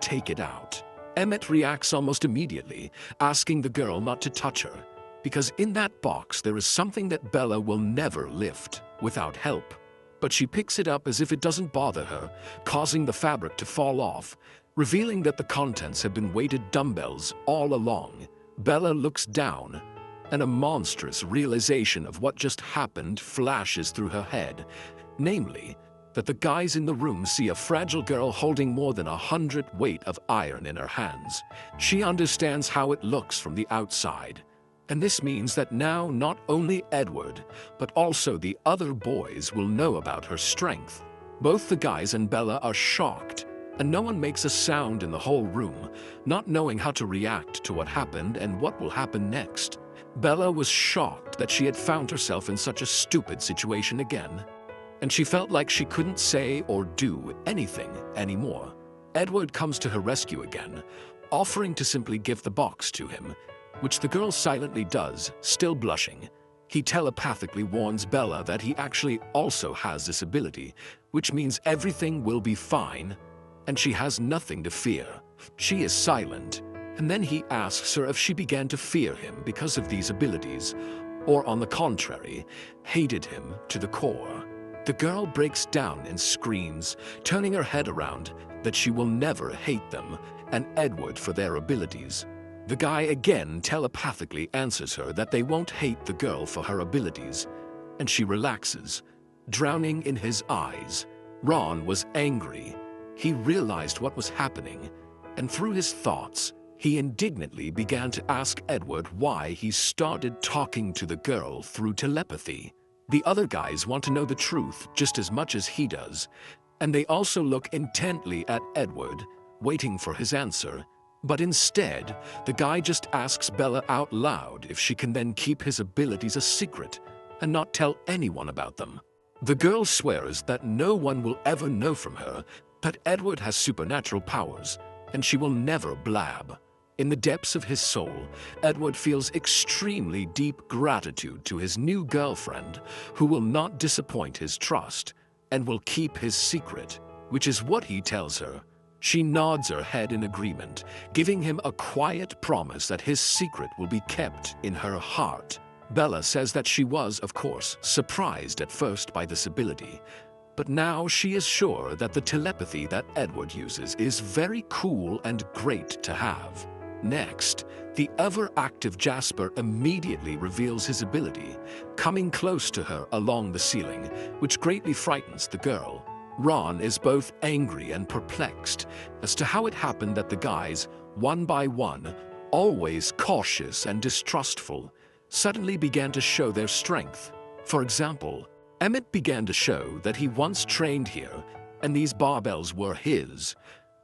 Take it out. Emmett reacts almost immediately, asking the girl not to touch her, because in that box there is something that Bella will never lift without help. But she picks it up as if it doesn't bother her, causing the fabric to fall off, revealing that the contents have been weighted dumbbells all along. Bella looks down, and a monstrous realization of what just happened flashes through her head, namely, that the guys in the room see a fragile girl holding more than 100 weight of iron in her hands. She understands how it looks from the outside. And this means that now not only Edward, but also the other boys will know about her strength. Both the guys and Bella are shocked, and no one makes a sound in the whole room, not knowing how to react to what happened and what will happen next. Bella was shocked that she had found herself in such a stupid situation again, and she felt like she couldn't say or do anything anymore. Edward comes to her rescue again, offering to simply give the box to him, which the girl silently does, still blushing. He telepathically warns Bella that he actually also has this ability, which means everything will be fine, and she has nothing to fear. She is silent, and then he asks her if she began to fear him because of these abilities, or on the contrary, hated him to the core. The girl breaks down and screams, turning her head around, that she will never hate them and Edward for their abilities. The guy again telepathically answers her that they won't hate the girl for her abilities, and she relaxes, drowning in his eyes. Ron was angry. He realized what was happening, and through his thoughts, he indignantly began to ask Edward why he started talking to the girl through telepathy. The other guys want to know the truth just as much as he does, and they also look intently at Edward, waiting for his answer. But instead, the guy just asks Bella out loud if she can then keep his abilities a secret and not tell anyone about them. The girl swears that no one will ever know from her that Edward has supernatural powers, and she will never blab. In the depths of his soul, Edward feels extremely deep gratitude to his new girlfriend, who will not disappoint his trust and will keep his secret, which is what he tells her. She nods her head in agreement, giving him a quiet promise that his secret will be kept in her heart. Bella says that she was, of course, surprised at first by this ability, but now she is sure that the telepathy that Edward uses is very cool and great to have. Next, the ever-active Jasper immediately reveals his ability, coming close to her along the ceiling, which greatly frightens the girl. Ron is both angry and perplexed as to how it happened that the guys, one by one, always cautious and distrustful, suddenly began to show their strength. For example, Emmett began to show that he once trained here, and these barbells were his.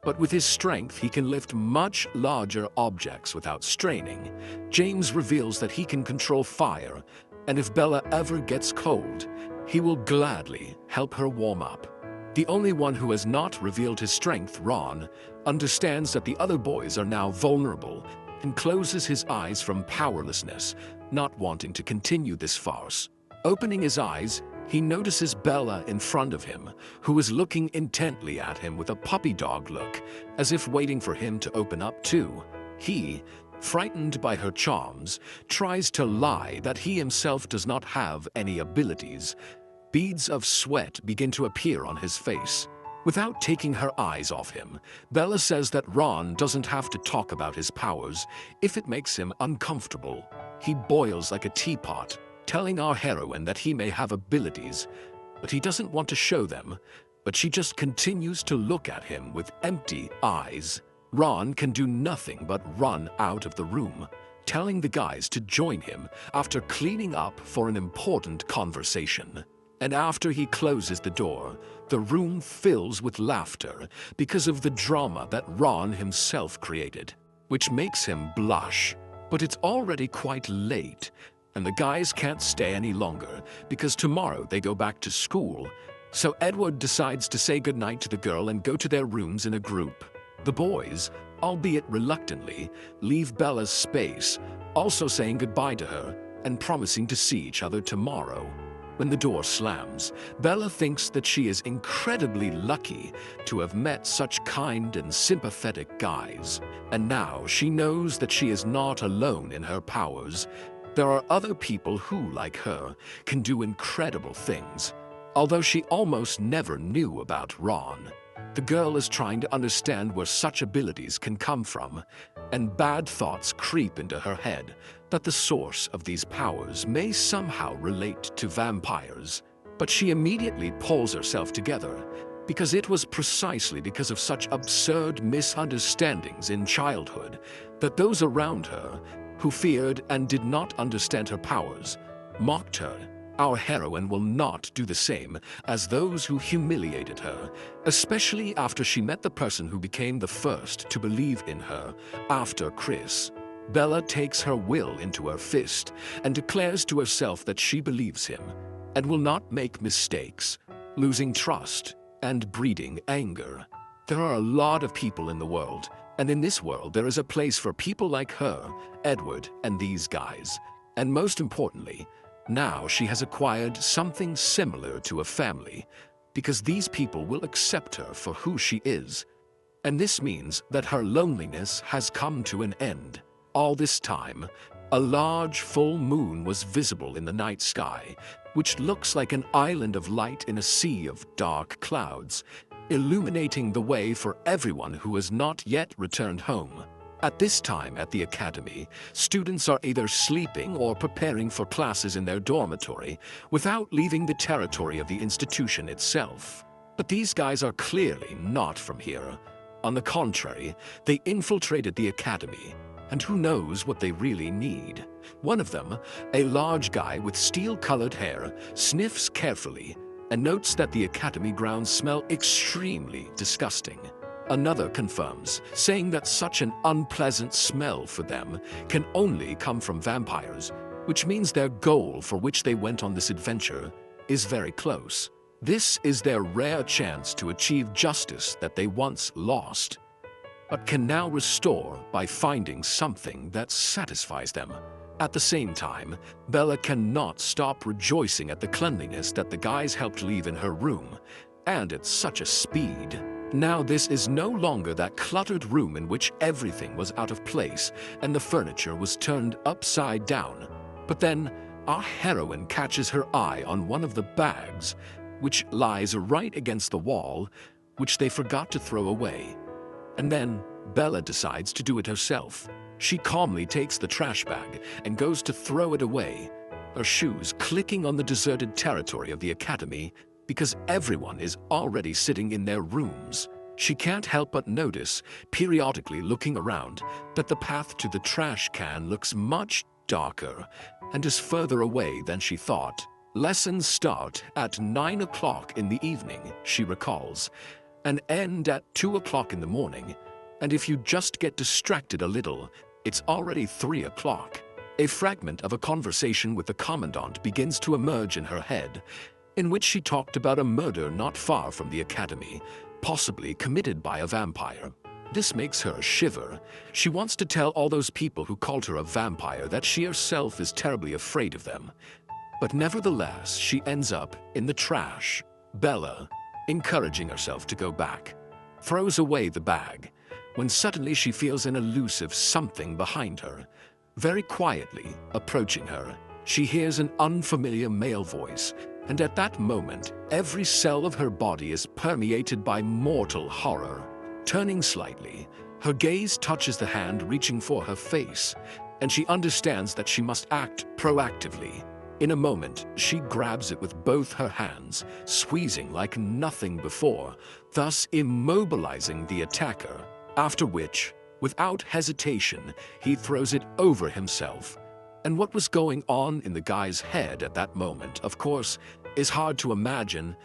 But with his strength, he can lift much larger objects without straining. James reveals that he can control fire, and if Bella ever gets cold, he will gladly help her warm up. The only one who has not revealed his strength, Ron, understands that the other boys are now vulnerable and closes his eyes from powerlessness, not wanting to continue this farce. Opening his eyes, he notices Bella in front of him, who is looking intently at him with a puppy dog look, as if waiting for him to open up too. He, frightened by her charms, tries to lie that he himself does not have any abilities. Beads of sweat begin to appear on his face. Without taking her eyes off him, Bella says that Ron doesn't have to talk about his powers if it makes him uncomfortable. He boils like a teapot, telling our heroine that he may have abilities, but he doesn't want to show them, but she just continues to look at him with empty eyes. Ron can do nothing but run out of the room, telling the guys to join him after cleaning up for an important conversation. And after he closes the door, the room fills with laughter because of the drama that Ron himself created, which makes him blush. But it's already quite late, and the guys can't stay any longer because tomorrow they go back to school. So Edward decides to say goodnight to the girl and go to their rooms in a group. The boys, albeit reluctantly, leave Bella's space, also saying goodbye to her and promising to see each other tomorrow. When the door slams, Bella thinks that she is incredibly lucky to have met such kind and sympathetic guys. And now she knows that she is not alone in her powers. There are other people who, like her, can do incredible things. Although she almost never knew about Ron, the girl is trying to understand where such abilities can come from, and bad thoughts creep into her head that the source of these powers may somehow relate to vampires. But she immediately pulls herself together, because it was precisely because of such absurd misunderstandings in childhood that those around her, who feared and did not understand her powers, mocked her. Our heroine will not do the same as those who humiliated her, especially after she met the person who became the first to believe in her after Chris. Bella takes her will into her fist and declares to herself that she believes him and will not make mistakes, losing trust and breeding anger. There are a lot of people in the world, and in this world there is a place for people like her, Edward, and these guys. And most importantly, now she has acquired something similar to a family, because these people will accept her for who she is. And this means that her loneliness has come to an end. All this time, a large full moon was visible in the night sky, which looks like an island of light in a sea of dark clouds, illuminating the way for everyone who has not yet returned home. At this time at the academy, students are either sleeping or preparing for classes in their dormitory without leaving the territory of the institution itself. But these guys are clearly not from here. On the contrary, they infiltrated the academy, and who knows what they really need. One of them, a large guy with steel-colored hair, sniffs carefully and notes that the academy grounds smell extremely disgusting. Another confirms, saying that such an unpleasant smell for them can only come from vampires, which means their goal for which they went on this adventure is very close. This is their rare chance to achieve justice that they once lost, but can now restore by finding something that satisfies them. At the same time, Bella cannot stop rejoicing at the cleanliness that the guys helped leave in her room, and at such a speed. Now this is no longer that cluttered room in which everything was out of place and the furniture was turned upside down. But then, our heroine catches her eye on one of the bags, which lies right against the wall, which they forgot to throw away. And then, Bella decides to do it herself. She calmly takes the trash bag and goes to throw it away, her shoes clicking on the deserted territory of the academy, because everyone is already sitting in their rooms. She can't help but notice, periodically looking around, that the path to the trash can looks much darker and is further away than she thought. Lessons start at 9 o'clock in the evening, she recalls, and end at 2 o'clock in the morning. And if you just get distracted a little, it's already 3 o'clock. A fragment of a conversation with the commandant begins to emerge in her head, in which she talked about a murder not far from the academy, possibly committed by a vampire. This makes her shiver. She wants to tell all those people who called her a vampire that she herself is terribly afraid of them. But nevertheless, she ends up in the trash. Bella, encouraging herself to go back, throws away the bag, when suddenly she feels an elusive something behind her. Very quietly, approaching her, she hears an unfamiliar male voice, and at that moment, every cell of her body is permeated by mortal horror. Turning slightly, her gaze touches the hand reaching for her face, and she understands that she must act proactively. In a moment, she grabs it with both her hands, squeezing like nothing before, thus immobilizing the attacker, after which, without hesitation, he throws it over himself. And what was going on in the guy's head at that moment, of course, is hard to imagine,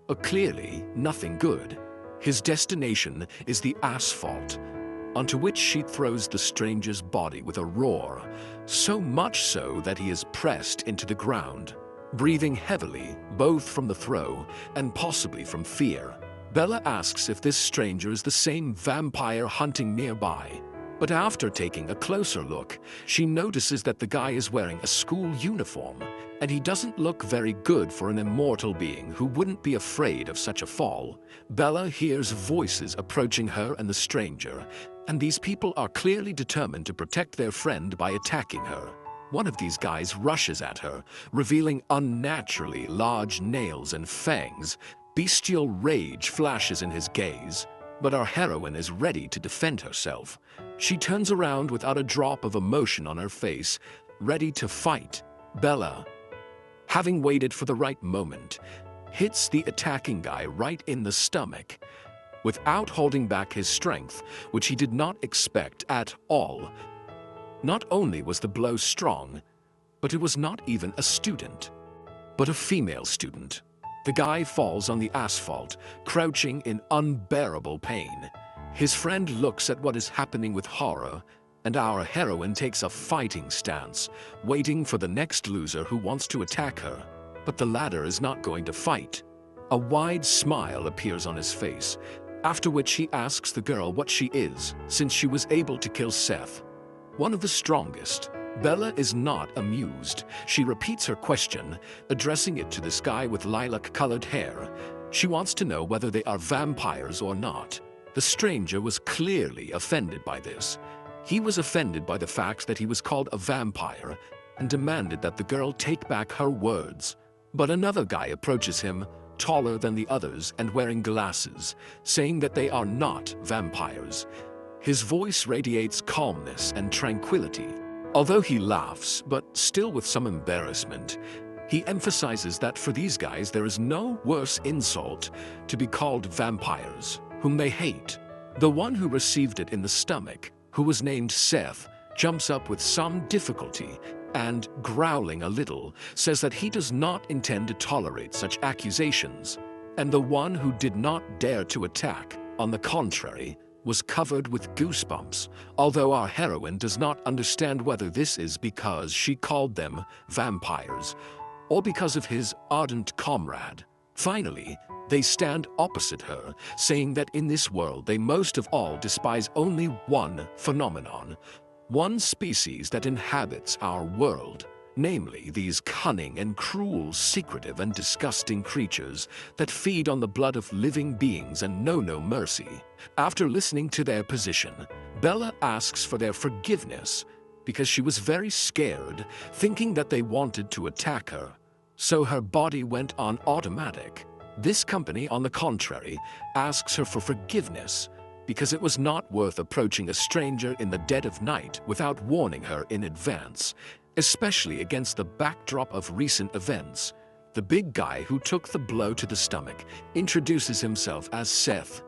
or clearly nothing good. His destination is the asphalt, onto which she throws the stranger's body with a roar, so much so that he is pressed into the ground, breathing heavily both from the throw and possibly from fear. Bella asks if this stranger is the same vampire hunting nearby, but after taking a closer look, she notices that the guy is wearing a school uniform, and he doesn't look very good for an immortal being who wouldn't be afraid of such a fall. Bella hears voices approaching her and the stranger, and these people are clearly determined to protect their friend by attacking her. One of these guys rushes at her, revealing unnaturally large nails and fangs. Bestial rage flashes in his gaze, but our heroine is ready to defend herself. She turns around without a drop of emotion on her face, ready to fight. Bella, having waited for the right moment, hits the attacking guy right in the stomach. Without holding back his strength, which he did not expect at all. Not only was the blow strong, but it was not even a student, but a female student. The guy falls on the asphalt, crouching in unbearable pain. His friend looks at what is happening with horror, and our heroine takes a fighting stance, waiting for the next loser who wants to attack her. But the latter is not going to fight. A wide smile appears on his face, after which he asks the girl what she is, since she was able to kill Seth, one of the strongest. Bella is not amused. She repeats her question, addressing it to this guy with lilac-colored hair. She wants to know whether they are vampires or not. The stranger was clearly offended by this. He was offended by the fact that he was called a vampire and demanded that the girl take back her words. But another guy approaches him, taller than the others and wearing glasses, saying that they are not vampires. His voice radiates calmness and tranquility. Although he laughs, but still with some embarrassment, he emphasizes that for these guys there is no worse insult to be called vampires, whom they hate. The one who received it in the stomach, who was named Seth, jumps up with some difficulty and, growling a little, says that he does not intend to tolerate such accusations. And the one who did not dare to attack, on the contrary, was covered with goosebumps, although our heroine does not understand whether this is because she called them vampires or because of his ardent comrade. Finally, they stand opposite her, saying that in this world they most of all despise only one phenomenon, one species that inhabits our world, namely these cunning and cruel, secretive and disgusting creatures that feed on the blood of living beings and know no mercy. After listening to their position, Bella asks for their forgiveness because she was very scared, thinking that they wanted to attack her. So her body went on automatic. This company, on the contrary, asks her for forgiveness because it was not worth approaching a stranger in the dead of night without warning her in advance, especially against the backdrop of recent events. The big guy who took the blow to the stomach introduces himself as Seth.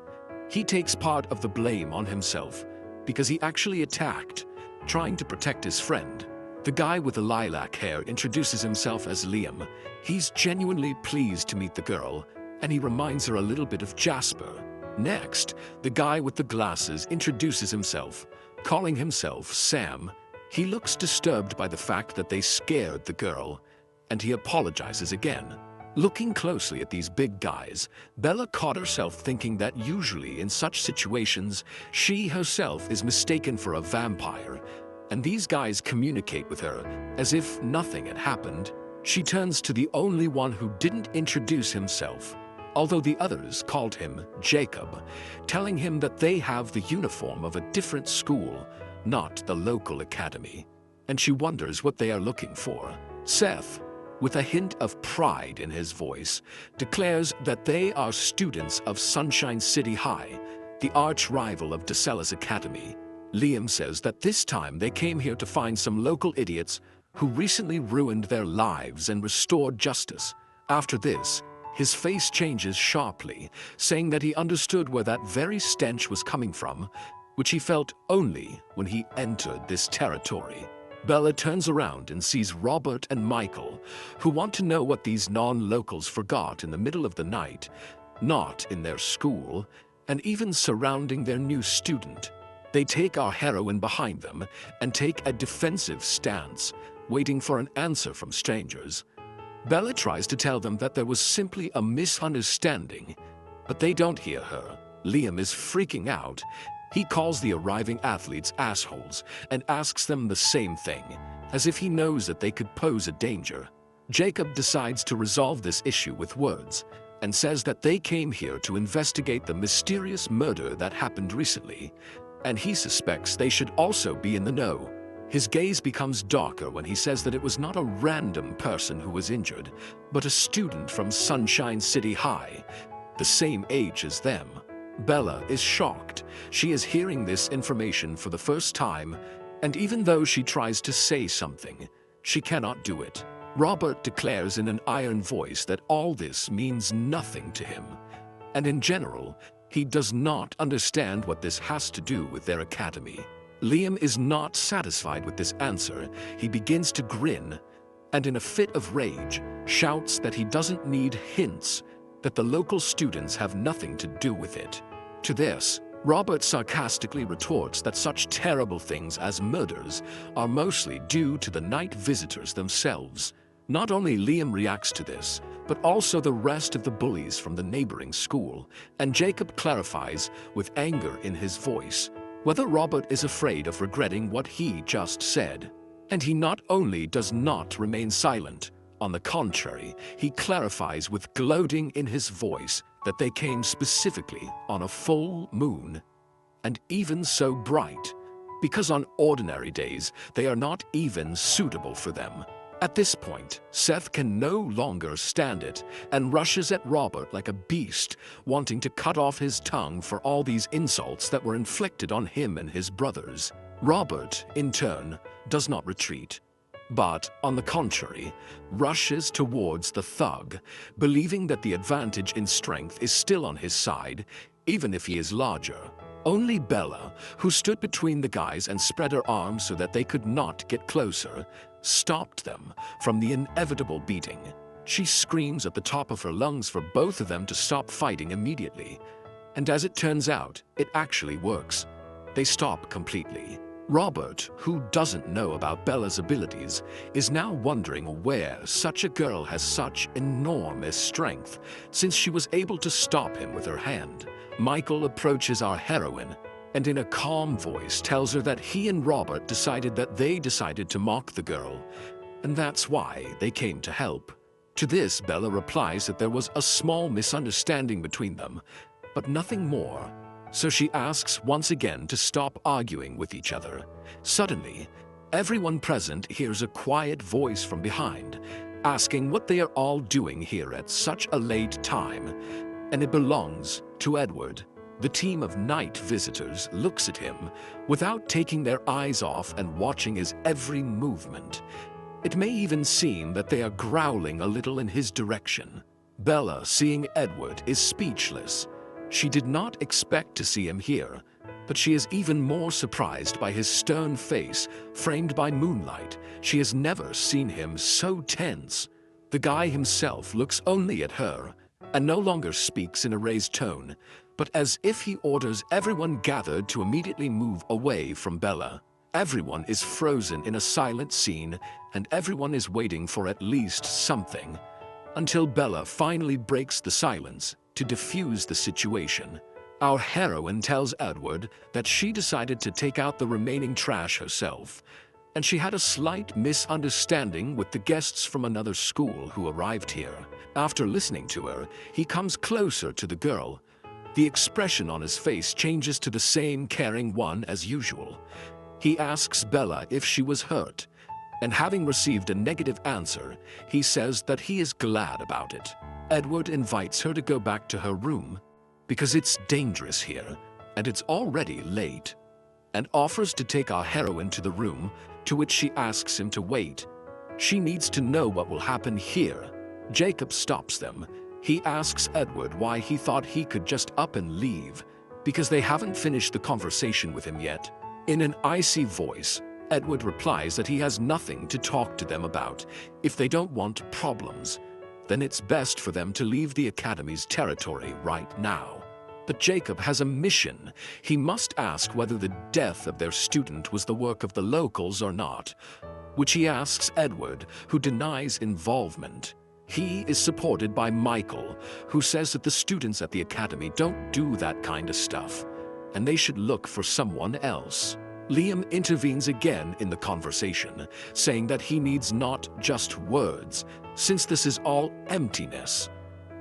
He takes part of the blame on himself because he actually attacked, trying to protect his friend. The guy with the lilac hair introduces himself as Liam. He's genuinely pleased to meet the girl, and he reminds her a little bit of Jasper. Next, the guy with the glasses introduces himself, calling himself Sam. He looks disturbed by the fact that they scared the girl, and he apologizes again. Looking closely at these big guys, Bella caught herself thinking that usually in such situations, she herself is mistaken for a vampire, and these guys communicate with her as if nothing had happened. She turns to the only one who didn't introduce himself, although the others called him Jacob, telling him that they have the uniform of a different school, not the local academy, and she wonders what they are looking for. Seth, with a hint of pride in his voice, declares that they are students of Sunshine City High, the arch-rival of DeSella's academy. Liam says that this time they came here to find some local idiots who recently ruined their lives and restored justice. After this, his face changes sharply, saying that he understood where that very stench was coming from, which he felt only when he entered this territory. Bella turns around and sees Robert and Michael, who want to know what these non-locals forgot in the middle of the night, not in their school, and even surrounding their new student. They take our heroine behind them and take a defensive stance, waiting for an answer from strangers. Bella tries to tell them that there was simply a misunderstanding, but they don't hear her. Liam is freaking out. He calls the arriving athletes assholes and asks them the same thing, as if he knows that they could pose a danger. Jacob decides to resolve this issue with words and says that they came here to investigate the mysterious murder that happened recently, and he suspects they should also be in the know. His gaze becomes darker when he says that it was not a random person who was injured, but a student from Sunshine City High, the same age as them. Bella is shocked. She is hearing this information for the first time, and even though she tries to say something, she cannot do it. Robert declares in an iron voice that all this means nothing to him, and in general, he does not understand what this has to do with their academy. Liam is not satisfied with this answer. He begins to grin, and in a fit of rage, shouts that he doesn't need hints, that the local students have nothing to do with it. To this, Robert sarcastically retorts that such terrible things as murders are mostly due to the night visitors themselves. Not only Liam reacts to this, but also the rest of the bullies from the neighboring school, and Jacob clarifies, with anger in his voice, whether Robert is afraid of regretting what he just said. And he not only does not remain silent, on the contrary, he clarifies with gloating in his voice that they came specifically on a full moon, and even so bright, because on ordinary days they are not even suitable for them. At this point, Seth can no longer stand it and rushes at Robert like a beast, wanting to cut off his tongue for all these insults that were inflicted on him and his brothers. Robert, in turn, does not retreat, but, on the contrary, rushes towards the thug, believing that the advantage in strength is still on his side, even if he is larger. Only Bella, who stood between the guys and spread her arms so that they could not get closer, stopped them from the inevitable beating. She screams at the top of her lungs for both of them to stop fighting immediately. And as it turns out, it actually works. They stop completely. Robert, who doesn't know about Bella's abilities, is now wondering where such a girl has such enormous strength, since she was able to stop him with her hand. Michael approaches our heroine, and in a calm voice tells her that he and Robert decided to mock the girl, and that's why they came to help. To this, Bella replies that there was a small misunderstanding between them, but nothing more. So she asks once again to stop arguing with each other. Suddenly, everyone present hears a quiet voice from behind, asking what they are all doing here at such a late time, and it belongs to Edward. The team of night visitors looks at him without taking their eyes off and watching his every movement. It may even seem that they are growling a little in his direction. Bella, seeing Edward, is speechless. She did not expect to see him here, but she is even more surprised by his stern face, framed by moonlight. She has never seen him so tense. The guy himself looks only at her, and no longer speaks in a raised tone, but as if he orders everyone gathered to immediately move away from Bella. Everyone is frozen in a silent scene, and everyone is waiting for at least something, until Bella finally breaks the silence to diffuse the situation. Our heroine tells Edward that she decided to take out the remaining trash herself, and she had a slight misunderstanding with the guests from another school who arrived here. After listening to her, he comes closer to the girl. The expression on his face changes to the same caring one as usual. He asks Bella if she was hurt, and having received a negative answer, he says that he is glad about it. Edward invites her to go back to her room because it's dangerous here and it's already late, and offers to take our heroine to the room, to which she asks him to wait. She needs to know what will happen here. Jacob stops them. He asks Edward why he thought he could just up and leave, because they haven't finished the conversation with him yet. In an icy voice, Edward replies that he has nothing to talk to them about. If they don't want problems, then it's best for them to leave the Academy's territory right now. But Jacob has a mission. He must ask whether the death of their student was the work of the locals or not, which he asks Edward, who denies involvement. He is supported by Michael, who says that the students at the Academy don't do that kind of stuff, and they should look for someone else. Liam intervenes again in the conversation, saying that he needs not just words, since this is all emptiness,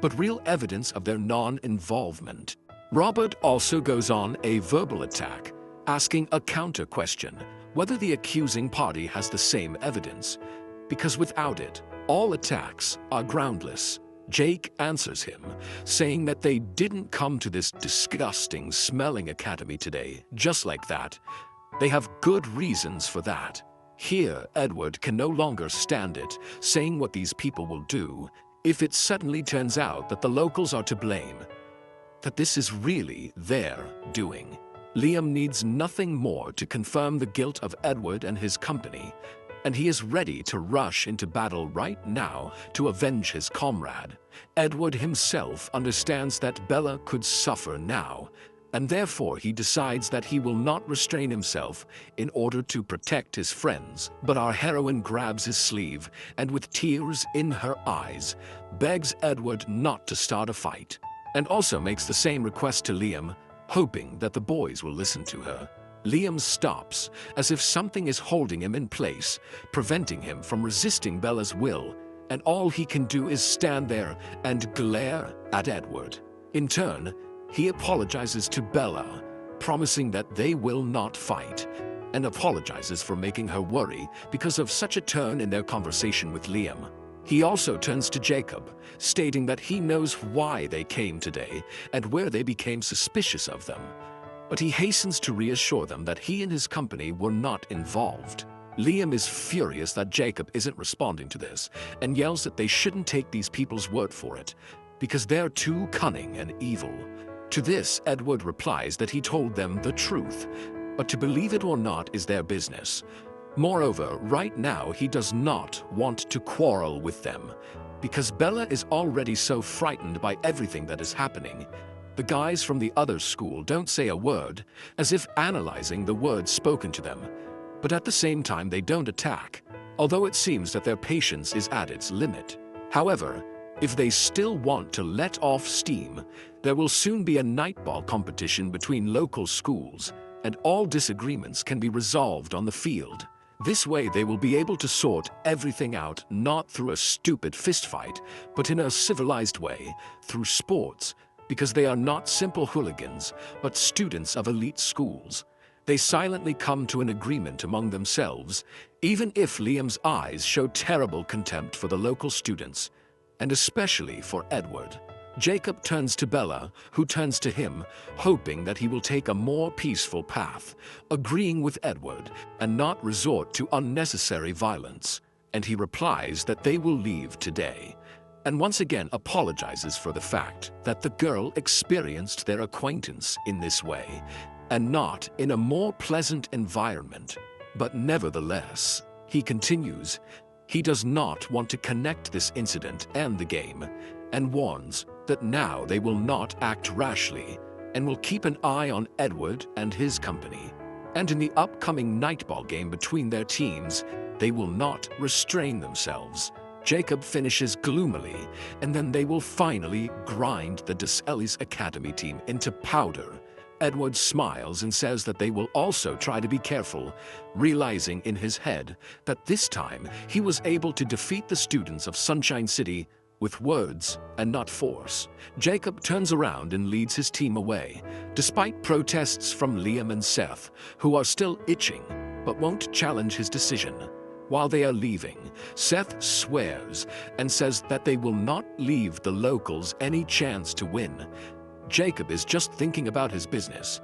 but real evidence of their non-involvement. Robert also goes on a verbal attack, asking a counter question, whether the accusing party has the same evidence, because without it, all attacks are groundless. Jake answers him, saying that they didn't come to this disgusting smelling academy today just like that. They have good reasons for that. Here, Edward can no longer stand it, saying what these people will do if it suddenly turns out that the locals are to blame, that this is really their doing. Liam needs nothing more to confirm the guilt of Edward and his company, and he is ready to rush into battle right now to avenge his comrade. Edward himself understands that Bella could suffer now, and therefore he decides that he will not restrain himself in order to protect his friends. But our heroine grabs his sleeve and, with tears in her eyes, begs Edward not to start a fight, and also makes the same request to Liam, hoping that the boys will listen to her. Liam stops, as if something is holding him in place, preventing him from resisting Bella's will, and all he can do is stand there and glare at Edward. In turn, he apologizes to Bella, promising that they will not fight, and apologizes for making her worry because of such a turn in their conversation with Liam. He also turns to Jacob, stating that he knows why they came today and where they became suspicious of them, but he hastens to reassure them that he and his company were not involved. Liam is furious that Jacob isn't responding to this and yells that they shouldn't take these people's word for it, because they're too cunning and evil. To this, Edward replies that he told them the truth, but to believe it or not is their business. Moreover, right now he does not want to quarrel with them, because Bella is already so frightened by everything that is happening. The guys from the other school don't say a word, as if analyzing the words spoken to them, but at the same time they don't attack, although it seems that their patience is at its limit. However, if they still want to let off steam, there will soon be a nightball competition between local schools, and all disagreements can be resolved on the field. This way they will be able to sort everything out, not through a stupid fistfight, but in a civilized way, through sports, because they are not simple hooligans, but students of elite schools. They silently come to an agreement among themselves, even if Liam's eyes show terrible contempt for the local students, and especially for Edward. Jacob turns to Bella, who turns to him, hoping that he will take a more peaceful path, agreeing with Edward and not resort to unnecessary violence, and he replies that they will leave today, and once again apologizes for the fact that the girl experienced their acquaintance in this way, and not in a more pleasant environment. But nevertheless, he continues, he does not want to connect this incident and the game, and warns that now they will not act rashly and will keep an eye on Edward and his company. And in the upcoming nightball game between their teams, they will not restrain themselves. Jacob finishes gloomily, and then they will finally grind the Desellis Academy team into powder. Edward smiles and says that they will also try to be careful, realizing in his head that this time he was able to defeat the students of Sunshine City with words and not force. Jacob turns around and leads his team away, despite protests from Liam and Seth, who are still itching but won't challenge his decision. While they are leaving, Seth swears and says that they will not leave the locals any chance to win. Jacob is just thinking about his business,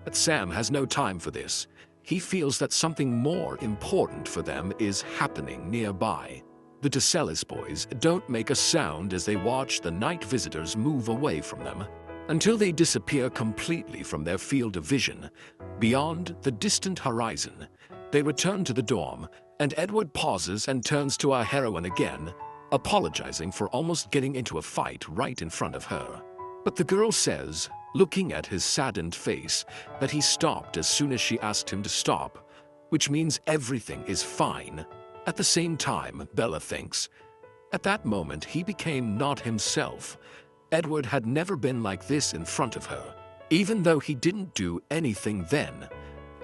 but Sam has no time for this. He feels that something more important for them is happening nearby. The Desellis boys don't make a sound as they watch the night visitors move away from them, until they disappear completely from their field of vision, beyond the distant horizon. They return to the dorm, and Edward pauses and turns to our heroine again, apologizing for almost getting into a fight right in front of her. But the girl says, looking at his saddened face, that he stopped as soon as she asked him to stop, which means everything is fine. At the same time, Bella thinks, at that moment he became not himself. Edward had never been like this in front of her, even though he didn't do anything then.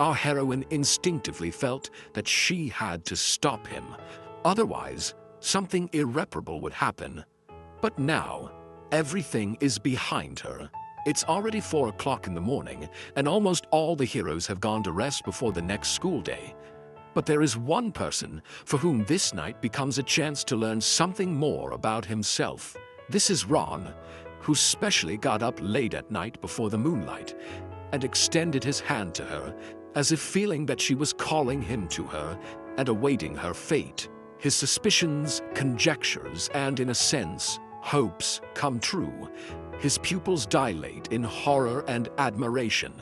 Our heroine instinctively felt that she had to stop him, otherwise something irreparable would happen. But now, everything is behind her. It's already 4 o'clock in the morning, and almost all the heroes have gone to rest before the next school day. But there is one person for whom this night becomes a chance to learn something more about himself. This is Ron, who specially got up late at night before the moonlight and extended his hand to her, as if feeling that she was calling him to her and awaiting her fate. His suspicions, conjectures, and in a sense, hopes come true. His pupils dilate in horror and admiration,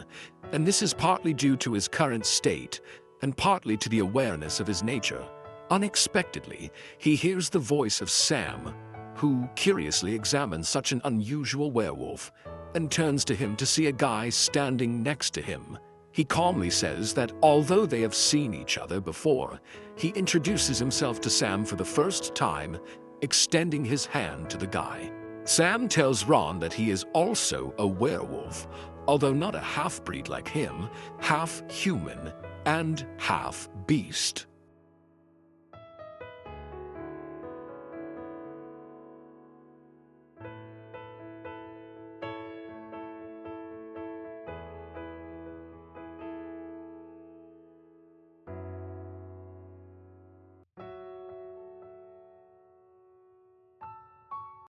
and this is partly due to his current state and partly to the awareness of his nature. Unexpectedly, he hears the voice of Sam, who curiously examines such an unusual werewolf and turns to him to see a guy standing next to him. He calmly says that although they have seen each other before, he introduces himself to Sam for the first time, extending his hand to the guy. Sam tells Ron that he is also a werewolf, although not a half-breed like him, half human and half beast.